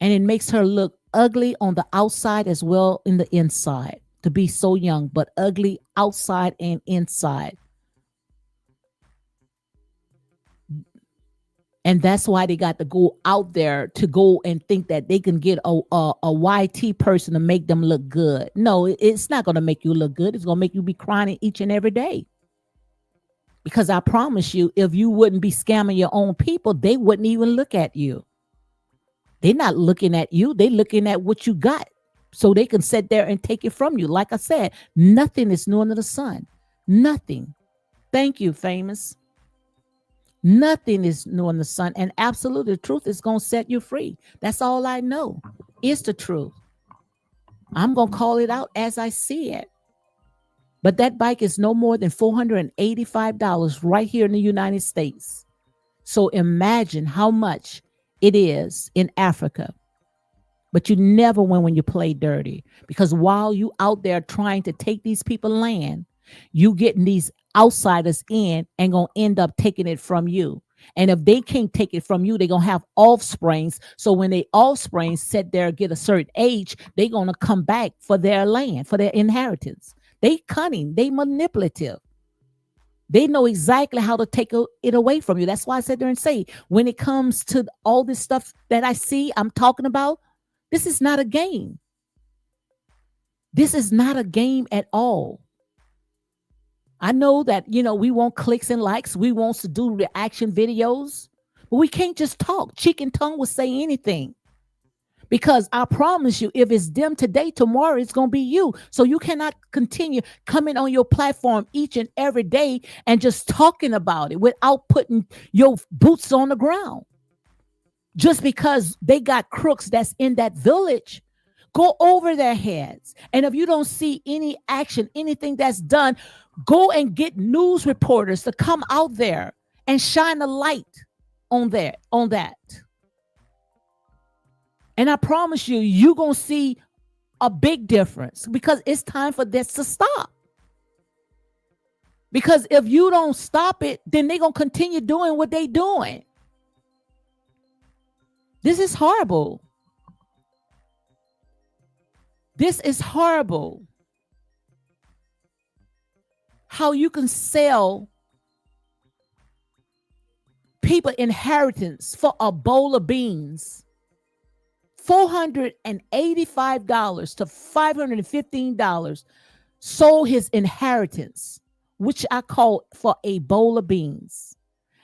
And it makes her look ugly on the outside as well in the inside. To be so young, but ugly outside and inside. And that's why they got to go out there to go and think that they can get a YT person to make them look good. No, it's not going to make you look good. It's going to make you be crying each and every day. Because I promise you, if you wouldn't be scamming your own people, they wouldn't even look at you. They're not looking at you. They're looking at what you got. So they can sit there and take it from you. Like I said, nothing is new under the sun. Nothing. Thank you, famous. Nothing is new in the sun. And absolutely, the truth is going to set you free. That's all I know. It's the truth. I'm going to call it out as I see it. But that bike is no more than $485 right here in the United States. So imagine how much it is in Africa. But you never win when you play dirty. Because while you out there trying to take these people land, you getting these outsiders in and going to end up taking it from you. And if they can't take it from you, they're gonna have offsprings. So when they offsprings sit there, get a certain age, they're gonna come back for their land, for their inheritance. They cunning, they manipulative. They know exactly how to take it away from you. That's why I sit there and say, when it comes to all this stuff that I see, I'm talking about, this is not a game. This is not a game at all. I know that, we want clicks and likes. We want to do reaction videos, but we can't just talk. Chicken tongue will say anything. Because I promise you, if it's them today, tomorrow it's going to be you. So you cannot continue coming on your platform each and every day and just talking about it without putting your boots on the ground. Just because they got crooks that's in that village, go over their heads. And if you don't see any action, anything that's done, go and get news reporters to come out there and shine a light on that. And I promise you, you're going to see a big difference, because it's time for this to stop. Because if you don't stop it, then they're going to continue doing what they're doing. This is horrible. This is horrible. How you can sell people inheritance for a bowl of beans. $485 to $515 sold his inheritance, which I call for a bowl of beans.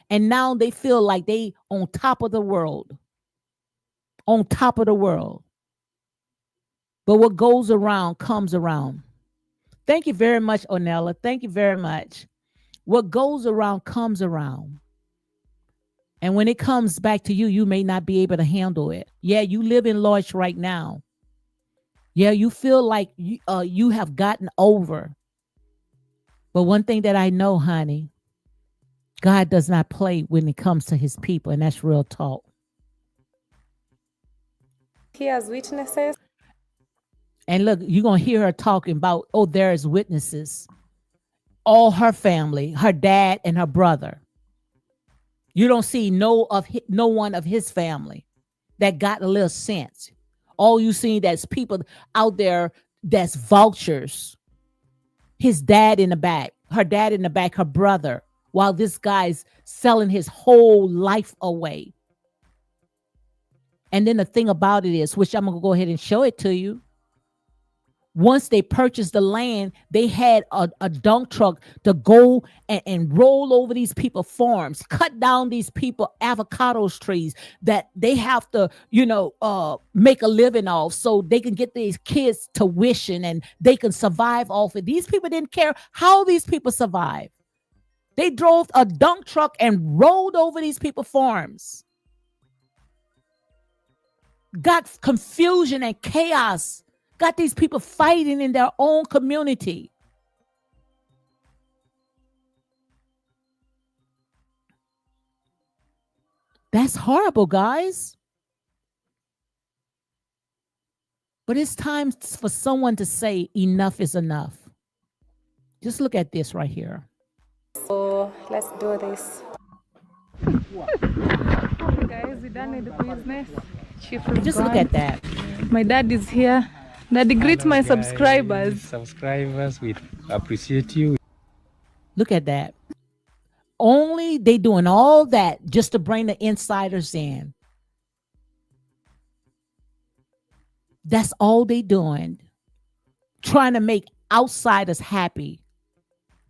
And now they feel like they on top of the world. On top of the world. But what goes around comes around. Thank you very much, Ornella. Thank you very much. What goes around comes around. And when it comes back to you, you may not be able to handle it. Yeah, you live in Lodge right now. Yeah, you feel like you have gotten over. But one thing that I know, honey, God does not play when it comes to his people, and that's real talk. He has witnesses. And look, you're going to hear her talking about, there's witnesses. All her family, her dad and her brother. You don't see no one of his family that got a little sense. All you see that's people out there that's vultures. His dad in the back, her dad in the back, her brother, while this guy's selling his whole life away. And then the thing about it is, which I'm going to go ahead and show it to you. Once they purchased the land, they had a dump truck to go and roll over these people's farms, cut down these people avocados trees that they have to, make a living off so they can get these kids tuition and they can survive off it. These people didn't care how these people survived. They drove a dump truck and rolled over these people's farms. Got confusion and chaos. Got these people fighting in their own community. That's horrible, guys. But it's time for someone to say enough is enough. Just look at this right here. So let's do this. Okay, guys, we done with the business. Chief is Just gone. look at that. My dad is here. Daddy, greet my subscribers. Subscribers, we appreciate you. Look at that. Only they doing all that just to bring the insiders in. That's all they doing. Trying to make outsiders happy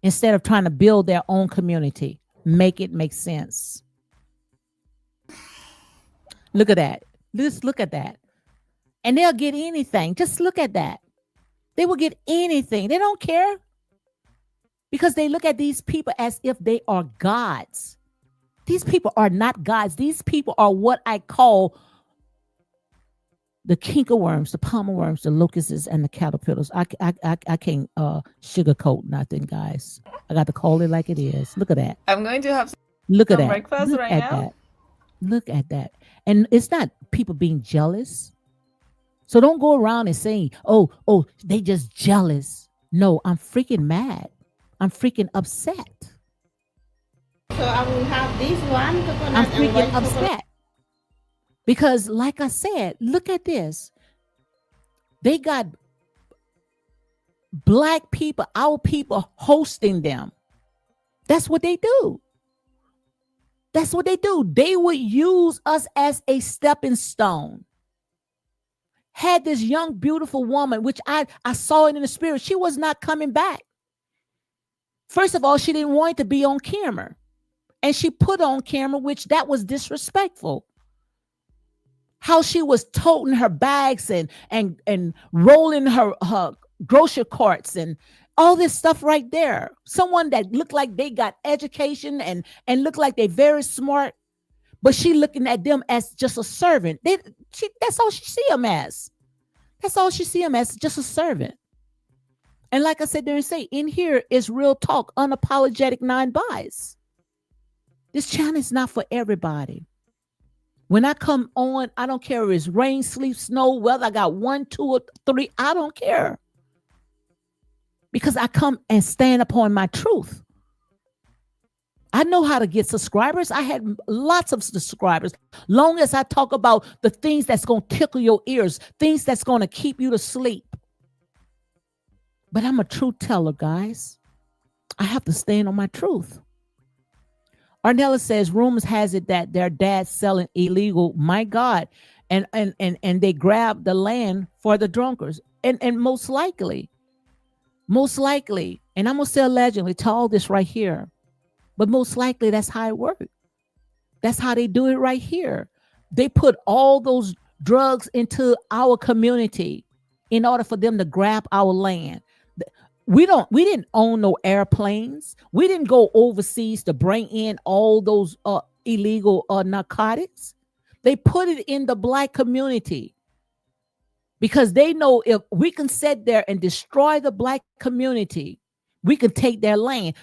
instead of trying to build their own community. Make it make sense. Look at that. Just look at that. And they'll get anything. Just look at that. They will get anything. They don't care. Because they look at these people as if they are gods. These people are not gods. These people are what I call the cankerworms, the palmer worms, the locusts, and the caterpillars. I can't sugarcoat nothing, guys. I got to call it like it is. Look at that. I'm going to have Look at some that. breakfast Look right at now. that. Look at that. And it's not people being jealous. So don't go around and saying, oh, they just jealous. No, I'm freaking mad. I'm freaking upset. So I will have this one I'm coconut and freaking white chocolate. upset because, like I said, look at this. They got black people, our people hosting them. That's what they do. That's what they do. They would use us as a stepping stone. Had this young, beautiful woman, which I saw it in the spirit, she was not coming back. First of all, she didn't want to be on camera. And she put on camera, which that was disrespectful. How she was toting her bags and rolling her grocery carts and all this stuff right there. Someone that looked like they got education and looked like they very smart, but she looking at them as just a servant. That's all she see them as. That's all she see them as, just a servant. And like I said there and say, in here is real talk, unapologetic non-bias. This channel is not for everybody. When I come on, I don't care if it's rain, sleet, snow, weather. I got 1, 2, or 3. I don't care. Because I come and stand upon my truth. I know how to get subscribers. I had lots of subscribers. Long as I talk about the things that's going to tickle your ears, things that's going to keep you to sleep. But I'm a truth teller, guys. I have to stand on my truth. Arnella says, rumors has it that their dad's selling illegal, my God, and they grab the land for the drunkards. And most likely, and I'm going to say allegedly to all this right here, but most likely that's how it works. That's how they do it right here. They put all those drugs into our community in order for them to grab our land. We didn't own no airplanes. We didn't go overseas to bring in all those illegal narcotics. They put it in the black community because they know if we can sit there and destroy the black community, we can take their land.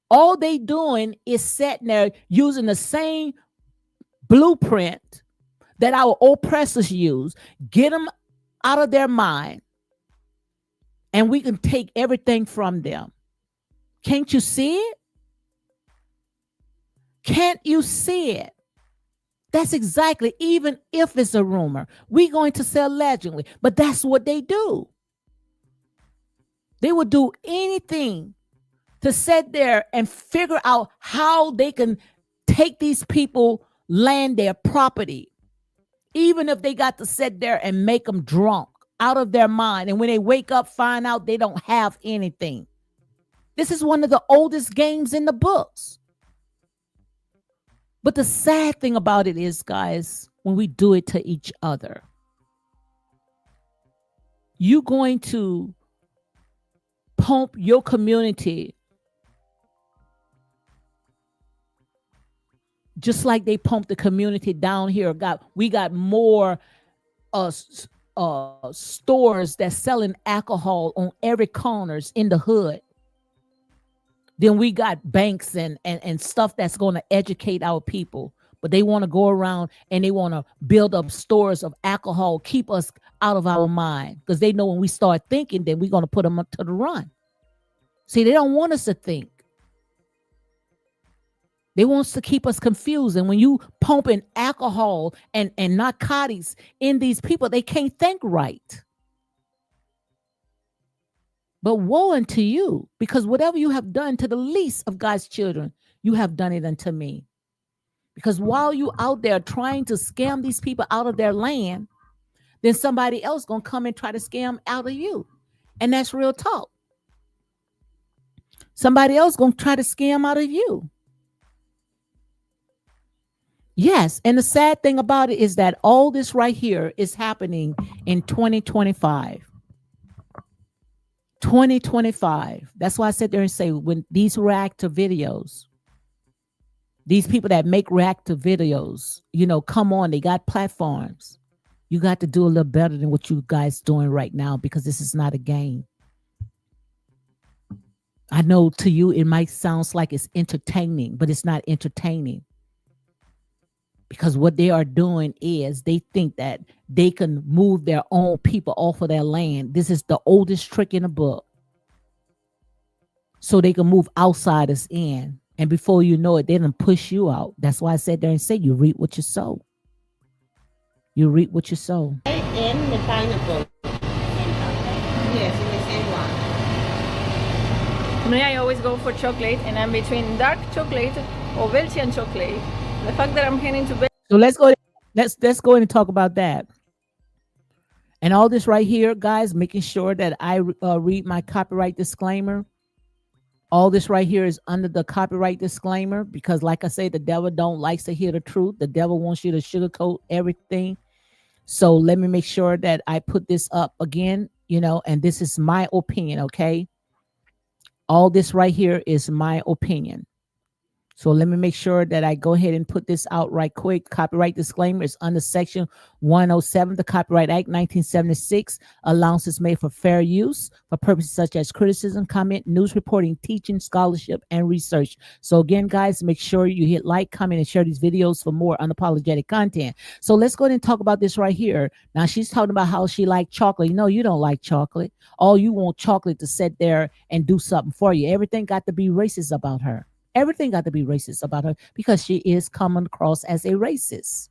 All they doing is sitting there using the same blueprint that our oppressors use, get them out of their mind, and we can take everything from them. Can't you see it? Can't you see it? That's exactly, even if it's a rumor, we're going to say allegedly, but that's what they do. They would do anything to sit there and figure out how they can take these people land, their property, even if they got to sit there and make them drunk out of their mind. And when they wake up, find out they don't have anything. This is one of the oldest games in the books. But the sad thing about it is, guys, when we do it to each other, you're going to pump your community just like they pumped the community down here. We got more stores that's selling alcohol on every corners in the hood. Then we got banks and stuff that's going to educate our people. But they want to go around and they want to build up stores of alcohol, keep us out of our mind. Because they know when we start thinking, then we're going to put them up to the run. See, they don't want us to think. They want to keep us confused. And when you pumping alcohol and narcotics in these people, they can't think right. But woe unto you, because whatever you have done to the least of God's children, you have done it unto me. Because while you out there trying to scam these people out of their land, then somebody else going to come and try to scam out of you. And that's real talk. Somebody else going to try to scam out of you. Yes. And the sad thing about it is that all this right here is happening in 2025. 2025. That's why I sit there and say, when these reactive videos, these people that make reactive videos, come on, they got platforms. You got to do a little better than what you guys doing right now, because this is not a game. I know to you, it might sound like it's entertaining, but it's not entertaining. Because what they are doing is they think that they can move their own people off of their land. This is the oldest trick in the book. So they can move outsiders in. And before you know it, they done push you out. That's why I said there and say you reap what you sow. You reap what you sow. And the pineapple. Yes, in the same one. Me, I always go for chocolate, and I'm between dark chocolate or Belgian chocolate. The fact that I'm heading to So let's go in and talk about that. And all this right here, guys, making sure that I read my copyright disclaimer. All this right here is under the copyright disclaimer because, like I say, the devil don't likes to hear the truth. The devil wants you to sugarcoat everything. So let me make sure that I put this up again, and this is my opinion, okay? All this right here is my opinion. So let me make sure that I go ahead and put this out right quick. Copyright disclaimer is under Section 107, the Copyright Act 1976. Allowances made for fair use for purposes such as criticism, comment, news reporting, teaching, scholarship, and research. So again, guys, make sure you hit like, comment, and share these videos for more unapologetic content. So let's go ahead and talk about this right here. Now she's talking about how she liked chocolate. No, you don't like chocolate. All you want chocolate to sit there and do something for you. Everything got to be racist about her. Everything got to be racist about her because she is coming across as a racist.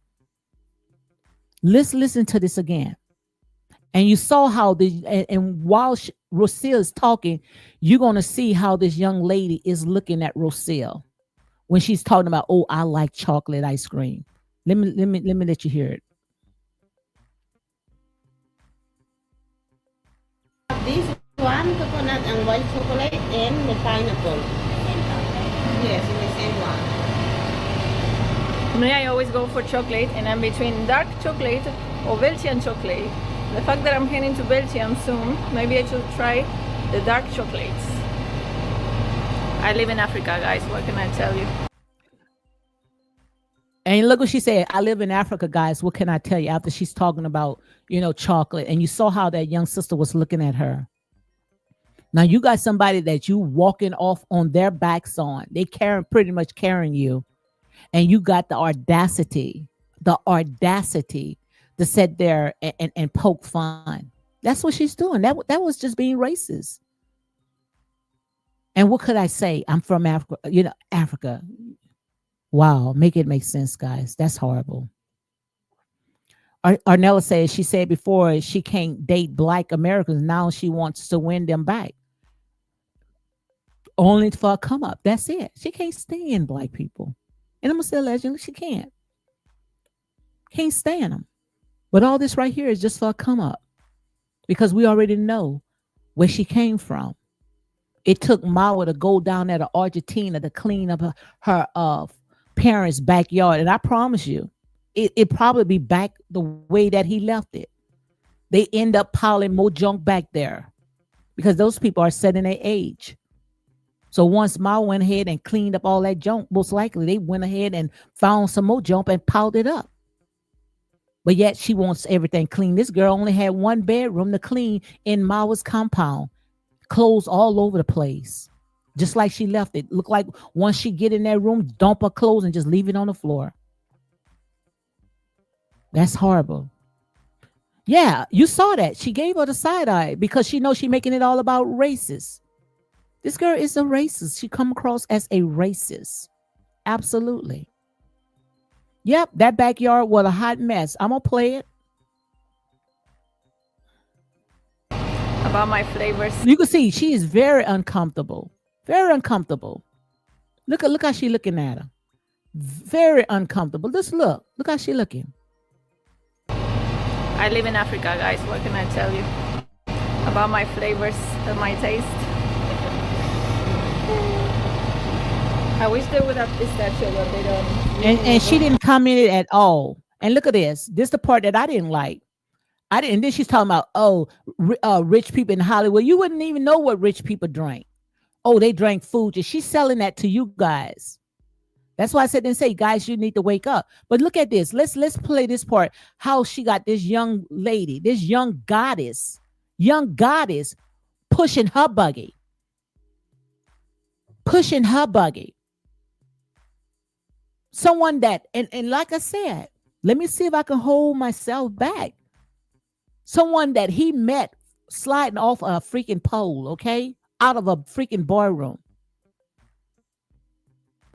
Let's listen to this again. And you saw how and while Rocio is talking, you're going to see how this young lady is looking at Rocio when she's talking about, oh, I like chocolate ice cream. Let me let you hear it. This one, coconut and white chocolate and the pineapple. Yes, in the same one. Me, I always go for chocolate, and I'm between dark chocolate or Belgian chocolate. The fact that I'm heading to Belgium soon, maybe I should try the dark chocolates. I live in Africa, guys. What can I tell you? And look what she said. I live in Africa, guys. What can I tell you? After she's talking about, chocolate. And you saw how that young sister was looking at her. Now you got somebody that you walking off on their backs on. They pretty much carrying you. And you got the audacity to sit there and poke fun. That's what she's doing. That was just being racist. And what could I say? I'm from Africa, Africa. Wow, make it make sense, guys. That's horrible. Arnella says she said before she can't date Black Americans. Now she wants to win them back. Only for a come up. That's it. She can't stand Black people. And I'm going to say allegedly, she can't. Can't stand them. But all this right here is just for a come up. Because we already know where she came from. It took Mawa to go down there to Argentina to clean up her parents' backyard. And I promise you, it probably be back the way that he left it. They end up piling more junk back there because those people are set in their age. So once Ma went ahead and cleaned up all that junk, most likely they went ahead and found some more junk and piled it up. But yet she wants everything clean. This girl only had one bedroom to clean in Mawa's compound. Clothes all over the place. Just like she left it. Look like once she get in that room, dump her clothes and just leave it on the floor. That's horrible. Yeah, you saw that. She gave her the side eye because she knows she's making it all about racist. This girl is a racist. She come across as a racist. Absolutely. Yep, that backyard was a hot mess. I'm going to play it. About my flavors. You can see she is very uncomfortable. Very uncomfortable. Look how she looking at her. Very uncomfortable. Just look. Look how she looking. I live in Africa, guys. What can I tell you about my flavors and my taste? I wish they would have pistachio, but they don't. And she didn't comment it at all. And look at this. This is the part that I didn't like. And then she's talking about, rich people in Hollywood. You wouldn't even know what rich people drank. Oh, they drank food. She's selling that to you guys. That's why I said and say, guys, you need to wake up. But look at this. Let's play this part. How she got this young lady, this young goddess pushing her buggy. Someone that, and like I said, let me see if I can hold myself back. Someone that he met sliding off a freaking pole, okay? Out of a freaking bar room.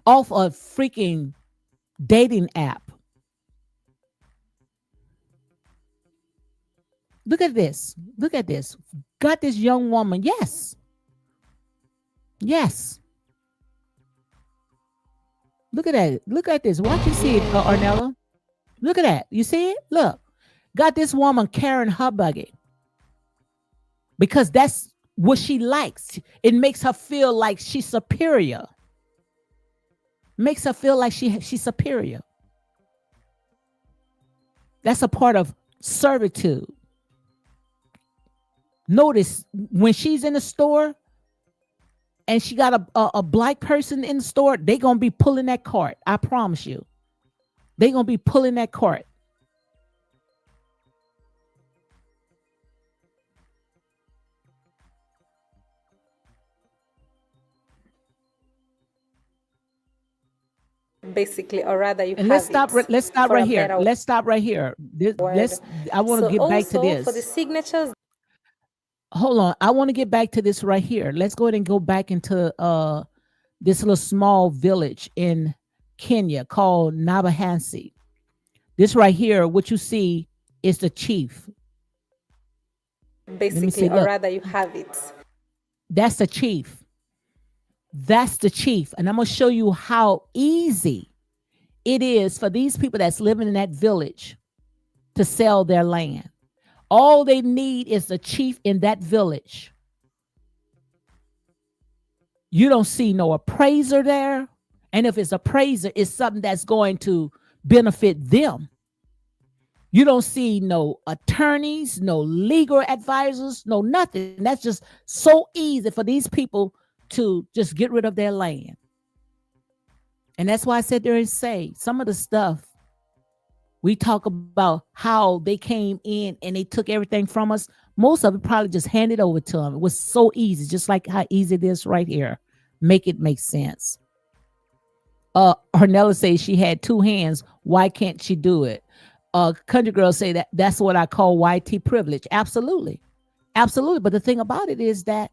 off a freaking dating app. Look at this. Look at this. Got this young woman. Yes. Yes. Look at that. Look at this. Watch you see it, Arnella. Look at that. You see it? Look. Got this woman carrying her buggy because that's what she likes. It makes her feel like she's superior. Makes her feel like she's superior. That's a part of servitude. Notice when she's in the store and she got a black person in the store, they gonna be pulling that cart. I promise you. They gonna be pulling that cart. basically, or rather you And have it, let's stop for right a here. better Let's stop right here. word. Let's I want to So get back to also for the this. signatures, Hold on. I want to get back to this right here. Let's go ahead and go back into this little small village in Kenya called Nabahansi. This right here, what you see is the chief. Let me basically, see. or Look, rather you have it. that's the chief. That's the chief. And I'm going to show you how easy it is for these people that's living in that village to sell their land. All they need is the chief in that village. You don't see no appraiser there. And if it's appraiser, it's something that's going to benefit them. You don't see no attorneys, no legal advisors, no nothing. That's just so easy for these people to just get rid of their land. And that's why I said there and say some of the stuff we talk about how they came in and they took everything from us. Most of it probably just handed over to them. It was so easy, just like how easy it is right here. Make it make sense. Arnella says she had two hands. Why can't she do it? Country girls say that's what I call YT privilege. Absolutely. Absolutely. But the thing about it is that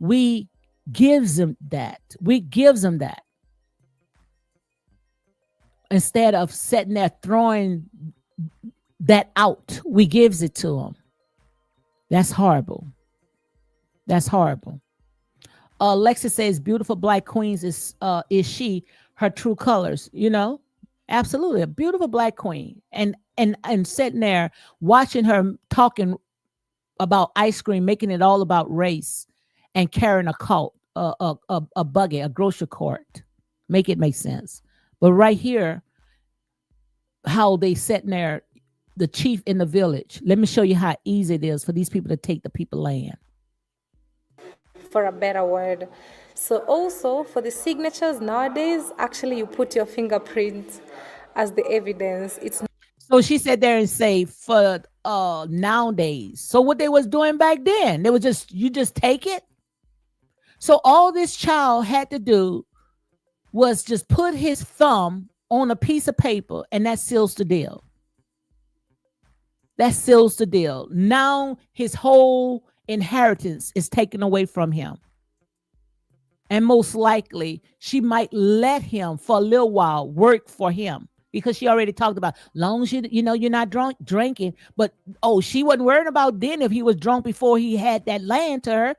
we gives them that. We gives them that. Instead of sitting there throwing that out, we gives it to them. That's horrible. That's horrible. Alexis says, "Beautiful black queens is she her true colors?" You know, absolutely, a beautiful black queen, and sitting there watching her talking about ice cream, making it all about race, and carrying a cart, a buggy, a grocery cart. Make it make sense. But right here, how they sitting there, the chief in the village. Let me show you how easy it is for these people to take the people land. For a better word. So also for the signatures nowadays, actually you put your fingerprint as the evidence. It's So she said there and say for nowadays. So what they was doing back then, they was just you just take it. So all this child had to do was just put his thumb on a piece of paper and that seals the deal. That seals the deal. Now his whole inheritance is taken away from him. And most likely she might let him for a little while work for him because she already talked about long as you know you're not drinking. But she wasn't worried about then if he was drunk before he had that land to her.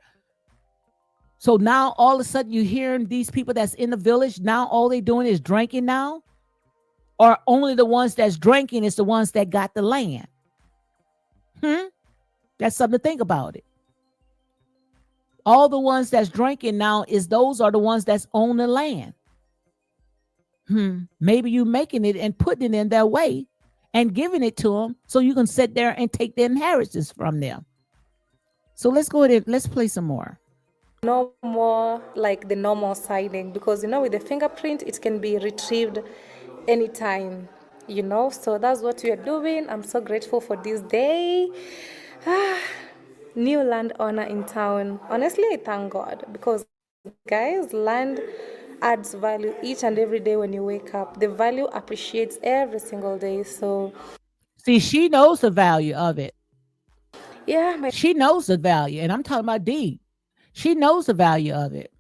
So now all of a sudden you hearing these people that's in the village now all they doing is drinking now, or only the ones that's drinking is the ones that got the land. That's something to think about it. All the ones that's drinking now those are the ones that's own the land. Maybe you making it and putting it in their way and giving it to them so you can sit there and take the inheritance from them. So let's go ahead. Let's play some more. no more like the normal signing, because with the fingerprint it can be retrieved anytime, so that's what we are doing. I'm so grateful for this day. New landowner in town. Honestly, I thank God because guys, land adds value each and every day. When you wake up, the value appreciates every single day. So See, she knows the value of it. yeah, She knows the value, and I'm talking about D. She knows the value of it.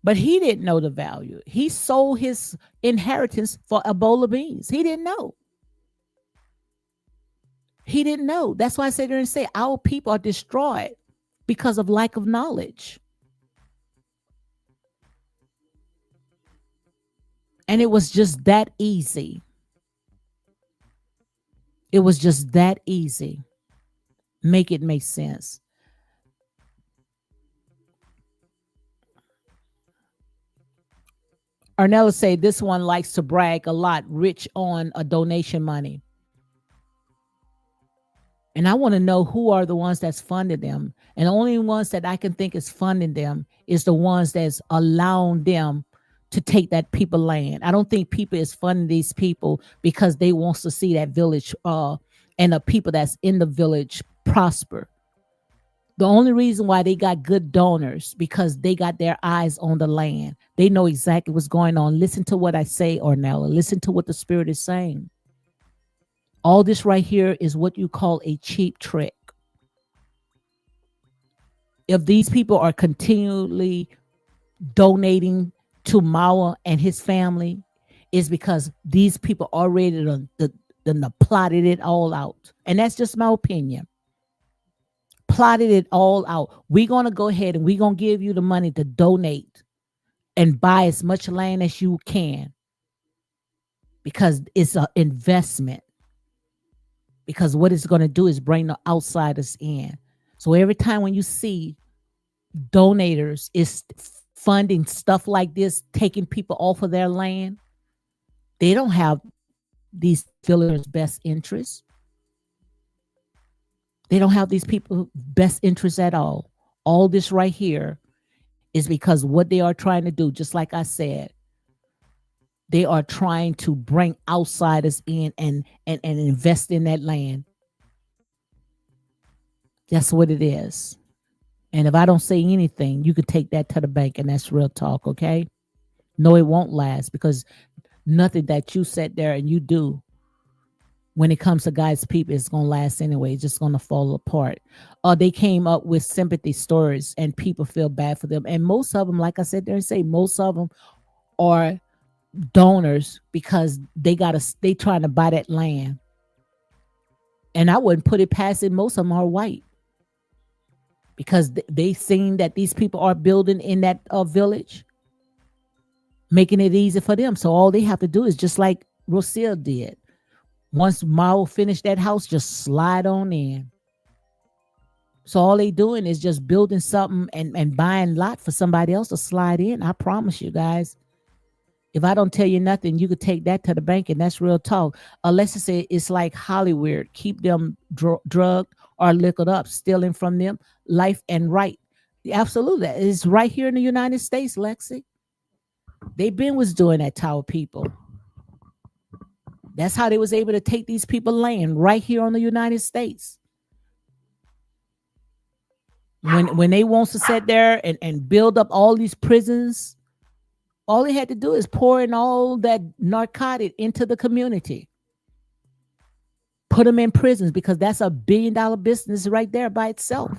But he didn't know the value. He sold his inheritance for a bowl of beans. He didn't know. He didn't know. That's why I sit there and say our people are destroyed because of lack of knowledge. And it was just that easy. It was just that easy. Make it make sense. Arnella say this one likes to brag a lot, rich on a donation money. And I want to know who are the ones that's funding them. And the only ones that I can think is funding them is the ones that's allowing them to take that people land. I don't think people is funding these people because they wants to see that village and the people that's in the village prosper. The only reason why they got good donors because they got their eyes on the land. They know exactly what's going on. Listen to what I say, Ornella. Listen to what the spirit is saying. All this right here is what you call a cheap trick. If these people are continually donating to Mawa and his family, is because these people already done plotted it all out. And that's just my opinion. Plotted it all out. We're going to go ahead and we're going to give you the money to donate and buy as much land as you can because it's an investment. Because what it's going to do is bring the outsiders in. So every time when you see donators is funding stuff like this, taking people off of their land, they don't have these villagers' best interests. They don't have these people best interests at all. All this right here is because what they are trying to do, just like I said, they are trying to bring outsiders in and invest in that land. That's what it is. And if I don't say anything, you could take that to the bank, and that's real talk, okay? No, it won't last because nothing that you sit there and you do when it comes to God's people is going to last anyway. It's just going to fall apart. They came up with sympathy stories and people feel bad for them. And most of them, like I said there and say, most of them are donors because they trying to buy that land. And I wouldn't put it past it. Most of them are white because they seen that these people are building in that village, making it easy for them. So all they have to do is just like Rocio did. Once Mao finished that house, just slide on in. So all they doing is just building something and buying lot for somebody else to slide in. I promise you guys. If I don't tell you nothing, you could take that to the bank, and that's real talk. Unless it's like Hollywood, keep them drugged or liquored up, stealing from them life and right. Absolutely, it's right here in the United States, Lexi. They been was doing that to our people. That's how they was able to take these people land right here on the United States. When they wants to sit there and build up all these prisons, all they had to do is pour in all that narcotic into the community. Put them in prisons because that's a $1 billion business right there by itself.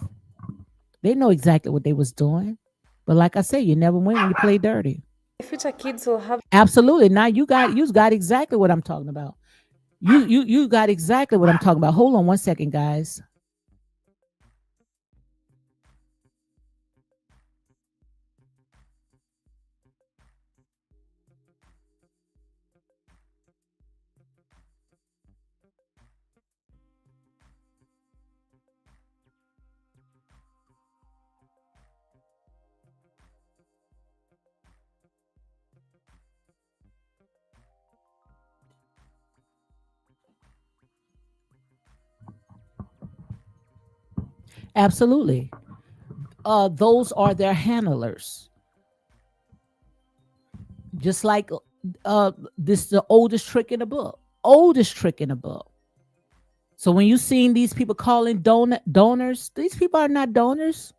They know exactly what they was doing. But like I say, you never win when you play dirty. Future kids will have. Absolutely. Now you got exactly what I'm talking about. You got exactly what I'm talking about. Hold on one second, guys. Absolutely. Those are their handlers. Just like this is the oldest trick in the book. Oldest trick in the book. So when you seeing these people calling donors, these people are not donors.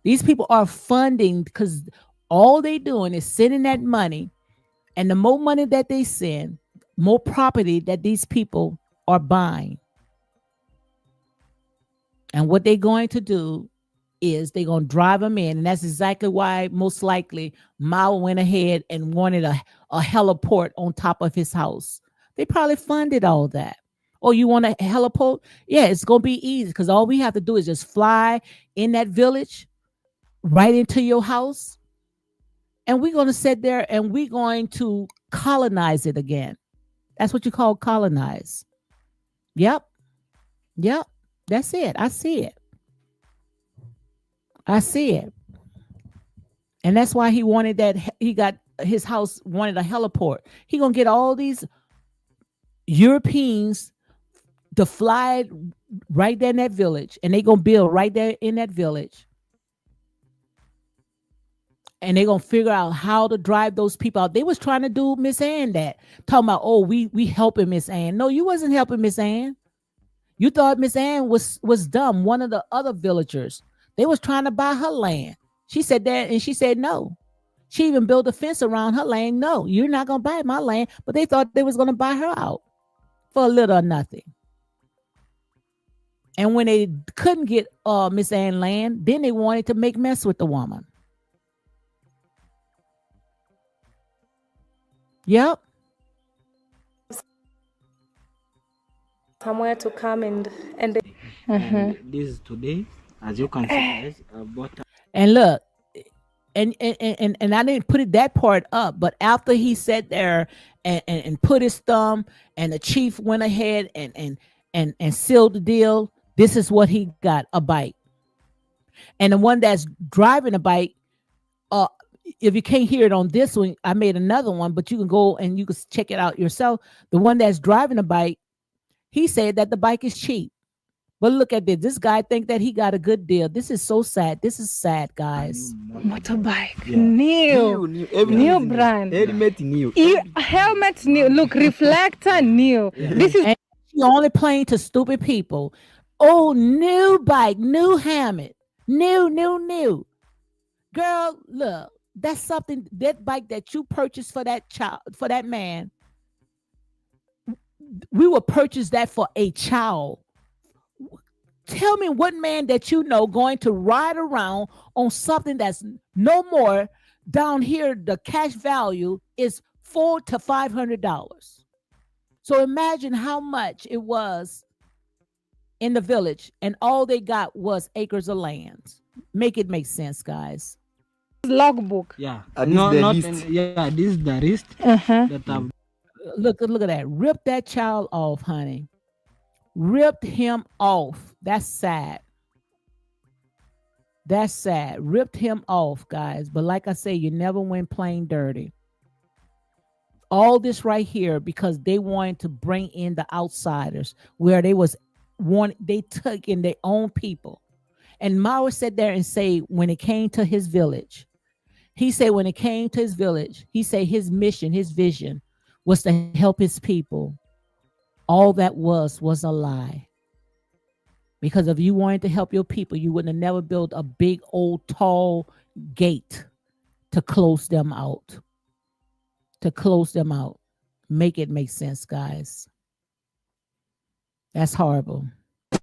These people are funding because all they doing is sending that money, and the more money that they send, more property that these people are buying. And what they're going to do is they're going to drive them in. And that's exactly why, most likely, Mao went ahead and wanted a heliport on top of his house. They probably funded all that. Oh, you want a heliport? Yeah, it's going to be easy because all we have to do is just fly in that village right into your house. And we're going to sit there and we're going to colonize it again. That's what you call colonize. Yep. Yep. That's it. I see it. I see it. And that's why he wanted that. He got his house, wanted a heliport. He going to get all these Europeans to fly right there in that village. And they going to build right there in that village. And they're going to figure out how to drive those people out. They was trying to do Miss Ann that. Talking about, oh, we helping Miss Ann. No, you wasn't helping Miss Ann. You thought Miss Ann was dumb. One of the other villagers. They was trying to buy her land. She said that, and she said no. She even built a fence around her land. No, you're not going to buy my land. But they thought they was going to buy her out for a little or nothing. And when they couldn't get Miss Ann land, then they wanted to make mess with the woman. Yep. Somewhere to come and This is today, as you can see, guys, I bought And look, and I didn't put it that part up, but after he sat there and put his thumb, and the chief went ahead and sealed the deal, this is what he got: a bike. And the one that's driving a bike, if you can't hear it on this one, I made another one, but you can go and you can check it out yourself. The one that's driving a bike, he said that the bike is cheap. But look at this. This guy think that he got a good deal. This is so sad. This is sad, guys. Motorbike, Yeah. new brand, helmet new. helmet new. Look, reflector new. This is And she only playing to stupid people. Oh, new bike, new helmet, new. Girl, look, that's something, that bike that you purchased for that child, for that man. We will purchase that for a child. Tell me what man that you know going to ride around on something that's no more. Down here, the cash value is $400 to $500. So imagine how much it was in the village, and all they got was acres of land. Make it make sense, guys. logbook. Yeah, And no, this the not list. yeah. This is the wrist Uh-huh. that I've Look at that. Rip that child off, honey. Ripped him off. That's sad. That's sad. Ripped him off, guys. But like I say, you never went plain dirty. All this right here because they wanted to bring in the outsiders, where they took in their own people. And Mao sat there and say, when it came to his village, he said his mission, his vision was to help his people. All that was a lie. Because if you wanted to help your people, you would have never built a big old tall gate to close them out. Make it make sense, guys. That's horrible.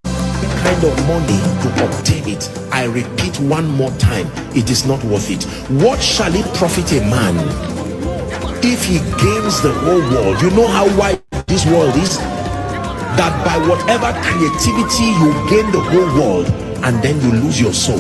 Kind of money to obtain it. I repeat one more time, it is not worth it. What shall it profit a man if he gains the whole world? You know how wide this world is? That by whatever creativity you gain the whole world and then you lose your soul.